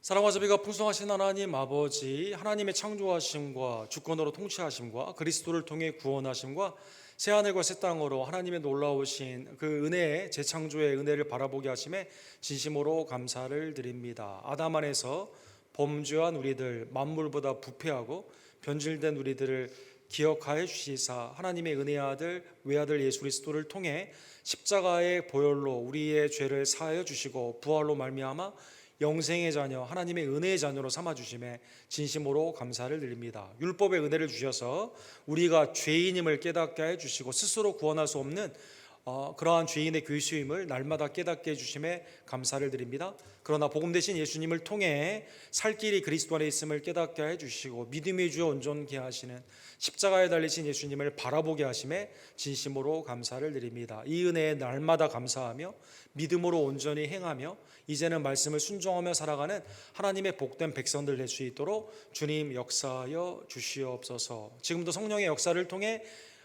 Speaker 1: 사랑과 자비가 풍성하신 하나님 아버지, 하나님의 창조하심과 주권으로 통치하심과 그리스도를 통해 구원하심과 새하늘과 새 땅으로 하나님의 놀라우신 그 은혜의 재창조의 은혜를 바라보게 하심에 진심으로 감사를 드립니다. 아담 안에서 범죄한 우리들, 만물보다 부패하고 변질된 우리들을 기억하여 주시사 하나님의 은혜의 아들 외아들 예수 그리스도를 통해 십자가의 보혈로 우리의 죄를 사하여 주시고 부활로 말미암아 영생의 자녀, 하나님의 은혜의 자녀로 삼아 주심에 진심으로 감사를 드립니다. 율법의 은혜를 주셔서 우리가 죄인임을 깨닫게 해 주시고 스스로 구원할 수 없는 그러한 죄인의 괴수임을 날마다 깨닫게 해주심에 감사를 드립니다. 그러나 복음 되신 예수님을 통해 살 길이 그리스도 안에 있음을 깨닫게 해주시고 믿음의 주 온전케 하시는 십자가에 달리신 예수님을 바라보게 하심에 진심으로 감사를 드립니다. 이 은혜에 날마다 감사하며 믿음으로 온전히 행하며 이제는 말씀을 순종하며 살아가는 하나님의 복된 백성들 될 수 있도록 주님 역사하여 주시옵소서. 지금도 성령의 역사를 통해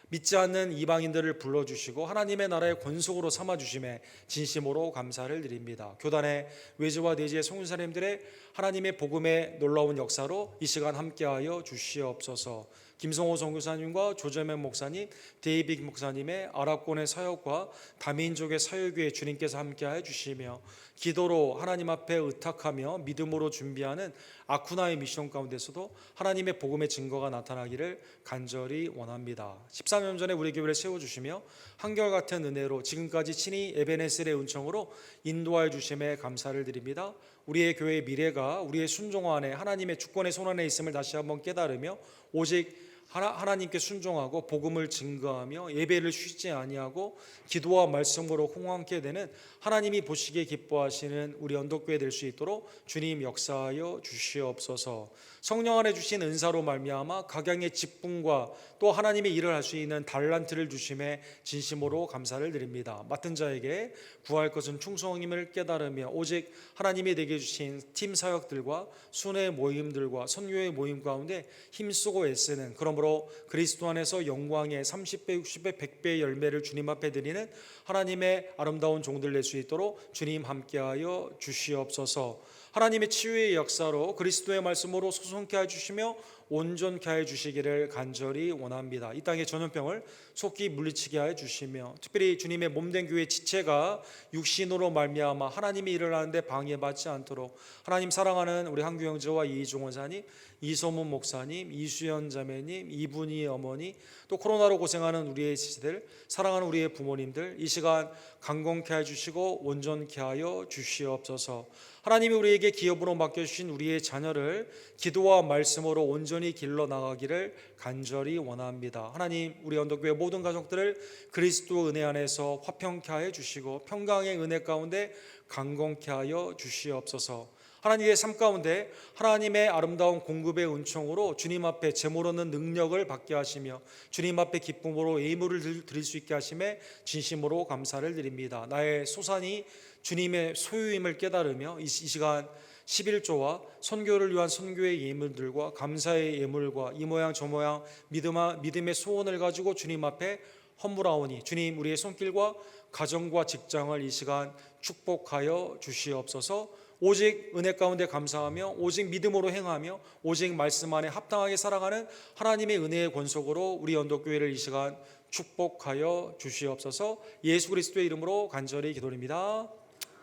Speaker 1: 믿지 않는 이방인들을 불러주시고 하나님의 나라의 권속으로 삼아주심에 진심으로 감사를 드립니다. 교단의 외지와 내지의 성도사님들의 하나님의 복음의 놀라운 역사로 이 시간 함께하여 주시옵소서. 김성호 선교사님과 조재명 목사님, 데이빅 목사님의 아랍권의 사역과 다민족의 사역에 주님께서 함께하여 주시며 기도로 하나님 앞에 의탁하며 믿음으로 준비하는 아쿠나의 미션 가운데서도 하나님의 복음의 증거가 나타나기를 간절히 원합니다. 14년 전에 우리 교회를 세워주시며 한결같은 은혜로 지금까지 친히 에베네셀의 은총으로 인도하여 주심에 감사를 드립니다. 우리의 교회의 미래가 우리의 순종 안에 하나님의 주권의 손 안에 있음을 다시 한번 깨달으며 오직 하나님께 순종하고 복음을 증거하며 예배를 쉬지 아니하고 기도와 말씀으로 홍황케 되는 하나님이 보시기에 기뻐하시는 우리 언덕교회 될 수 있도록 주님 역사하여 주시옵소서. 성령 안에 주신 은사로 말미암아 각양의 직분과 또 하나님의 일을 할 수 있는 달란트를 주심에 진심으로 감사를 드립니다. 맡은 자에게 구할 것은 충성임을 깨달으며 오직 하나님이 내게 주신 팀 사역들과 순회 모임들과 선교의 모임 가운데 힘쓰고 애쓰는, 그러므로 그리스도 안에서 영광의 30배, 60배, 100배의 열매를 주님 앞에 드리는 하나님의 아름다운 종들 될 수 있도록 주님 함께하여 주시옵소서. 하나님의 치유의 역사로 그리스도의 말씀으로 소송케 해주시며 온전케 해주시기를 간절히 원합니다. 이 땅의 전염병을 속히 물리치게 해주시며 특별히 주님의 몸된 교회 지체가 육신으로 말미암아 하나님이 일을 하는데 방해받지 않도록 하나님 사랑하는 우리 한규 형제와 이종원 사님, 이소문 목사님, 이수연 자매님, 이분희 어머니, 또 코로나로 고생하는 우리의 지체들, 사랑하는 우리의 부모님들 이 시간 강건케 해주시고 온전케 하여 주시옵소서. 하나님이 우리에게 기업으로 맡겨주신 우리의 자녀를 기도와 말씀으로 온전히 길러 나가기를 간절히 원합니다. 하나님, 우리 언덕교회 모든 가족들을 그리스도 은혜 안에서 화평케 하여 주시고 평강의 은혜 가운데 강건케 하여 주시옵소서. 하나님의 삶 가운데 하나님의 아름다운 공급의 은총으로 주님 앞에 제물 얻는 능력을 받게 하시며 주님 앞에 기쁨으로 예물을 드릴 수 있게 하심에 진심으로 감사를 드립니다. 나의 소산이 주님의 소유임을 깨달으며 이 시간 11조와 선교를 위한 선교의 예물들과 감사의 예물과 이 모양 저 모양 믿음의 소원을 가지고 주님 앞에 헌물하오니 주님 우리의 손길과 가정과 직장을 이 시간 축복하여 주시옵소서. 오직 은혜 가운데 감사하며 오직 믿음으로 행하며 오직 말씀 안에 합당하게 살아가는 하나님의 은혜의 권속으로 우리 언덕교회를 이 시간 축복하여 주시옵소서. 예수 그리스도의 이름으로 간절히 기도드립니다.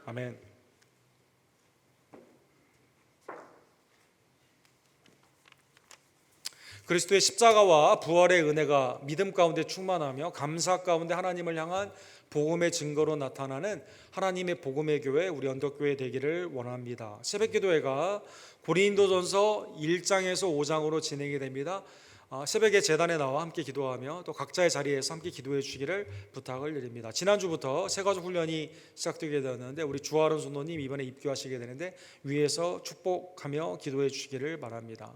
Speaker 1: 아멘. 그리스도의 십자가와 부활의 은혜가 믿음 가운데 충만하며 감사 가운데 하나님을 향한 복음의 증거로 나타나는 하나님의 복음의 교회 우리 언덕교회 되기를 원합니다. 새벽기도회가 고린도전서 1장에서 5장으로 진행이 됩니다. 새벽에 제단에 나와 함께 기도하며 또 각자의 자리에서 함께 기도해 주시기를 부탁을 드립니다. 지난주부터 새가족 훈련이 시작되게 되었는데 우리 주아론 선도님 이번에 입교하시게 되는데 위에서 축복하며 기도해 주시기를 바랍니다.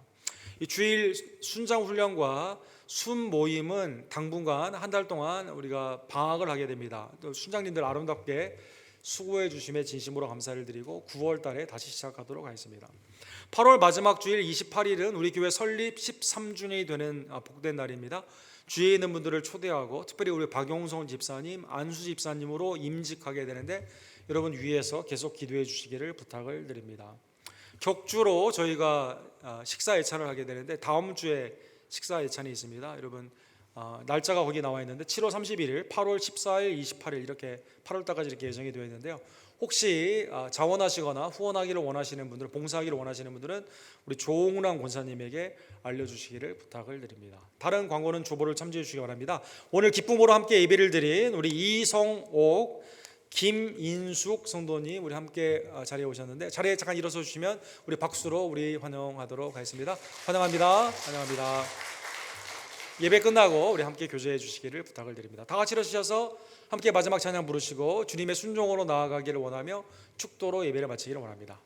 Speaker 1: 이 주일 순장 훈련과 순 모임은 당분간 한 달 동안 우리가 방학을 하게 됩니다. 또 순장님들 아름답게 수고해 주심에 진심으로 감사를 드리고 9월 달에 다시 시작하도록 하겠습니다. 8월 마지막 주일 28일은 우리 교회 설립 13주년이 되는 복된 날입니다. 주위에 있는 분들을 초대하고 특별히 우리 박용성 집사님, 안수 집사님으로 임직하게 되는데 여러분 위에서 계속 기도해 주시기를 부탁을 드립니다. 격주로 저희가 식사 예찬을 하게 되는데 다음 주에 식사 예찬이 있습니다. 여러분 날짜가 거기 나와 있는데 7월 31일, 8월 14일, 28일 이렇게 8월달까지 이렇게 예정이 되어 있는데요. 혹시 자원하시거나 후원하기를 원하시는 분들, 봉사하기를 원하시는 분들은 우리 조홍란 권사님에게 알려주시기를 부탁을 드립니다. 다른 광고는 주보를 참조해 주시기 바랍니다. 오늘 기쁨으로 함께 예배를 드린 우리 이성옥, 김인숙 성도님 우리 함께 자리에 오셨는데 자리에 잠깐 일어서 주시면 우리 박수로 우리 환영하도록 하겠습니다. 환영합니다. 환영합니다. 예배 끝나고 우리 함께 교제해 주시기를 부탁을 드립니다. 다 같이 일어서셔서 함께 마지막 찬양 부르시고 주님의 순종으로 나아가기를 원하며 축도로 예배를 마치기를 원합니다.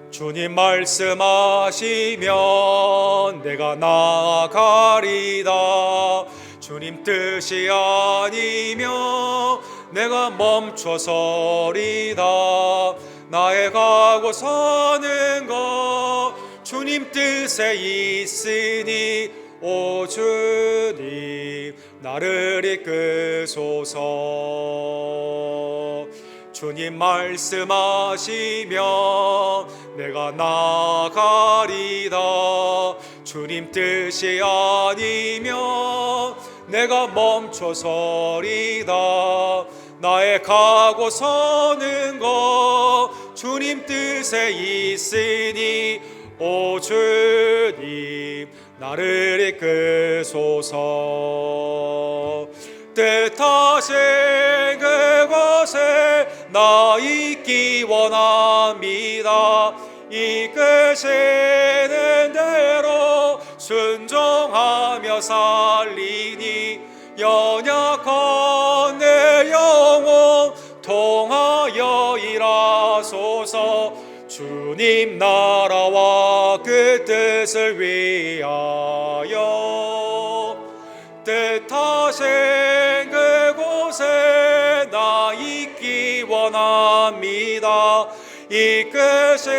Speaker 1: 주님 말씀하시면 내가 나아가리다. 주님 뜻이 아니면 내가 멈춰서리다. 나의 가고 서는 것 주님 뜻에 있으니 오 주님 나를 이끄소서. 주님 말씀하시면 내가 나아가리다. 주님 뜻이 아니면 내가 멈춰서리다. 나의 가고 서는 것 주님 뜻에 있으니 오 주님 나를 이끄소서. 뜻하신 그곳에 나 있기 원합니다. 이끄시는 대로 순종하며 살리니 연약한 내 영혼 통하여 일하소서. 주님 나라와 그 뜻을 위하여 뜻하신 그곳에 나 있기 원합니다. 이끄시는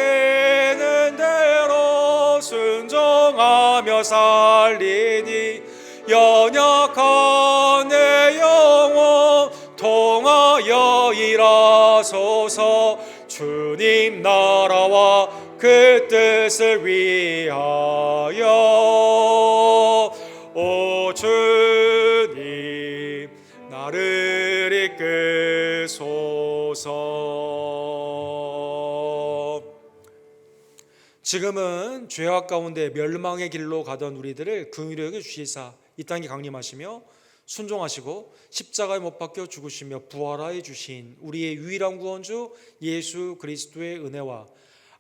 Speaker 1: 대로 순종하며 살리니 연약한 내 영혼 통하여 일하소서. 주님 나라와 그 뜻을 위하여 오 주님 나를 이끄소서. 지금은 죄악 가운데 멸망의 길로 가던 우리들을 긍휼히 여겨 주시사 이 땅에 강림하시며 순종하시고 십자가에 못 박혀 죽으시며 부활하여 주신 우리의 유일한 구원주 예수 그리스도의 은혜와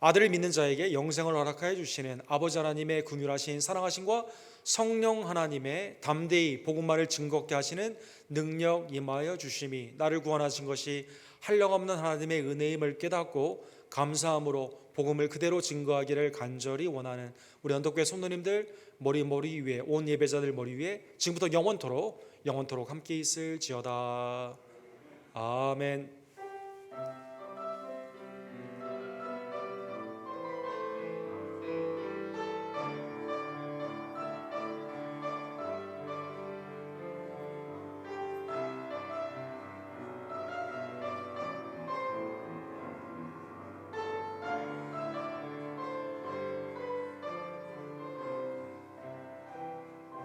Speaker 1: 아들을 믿는 자에게 영생을 허락하여 주시는 아버지 하나님의 긍휼하신 사랑하심과 성령 하나님의 담대히 복음만을 증거케 하시는 능력 임하여 주심이 나를 구원하신 것이 한량없는 하나님의 은혜임을 깨닫고 감사함으로 복음을 그대로 증거하기를 간절히 원하는 우리 언덕교회 성도님들 머리 위에 온 예배자들 머리 위에 지금부터 영원토록 함께 있을지어다. 아멘.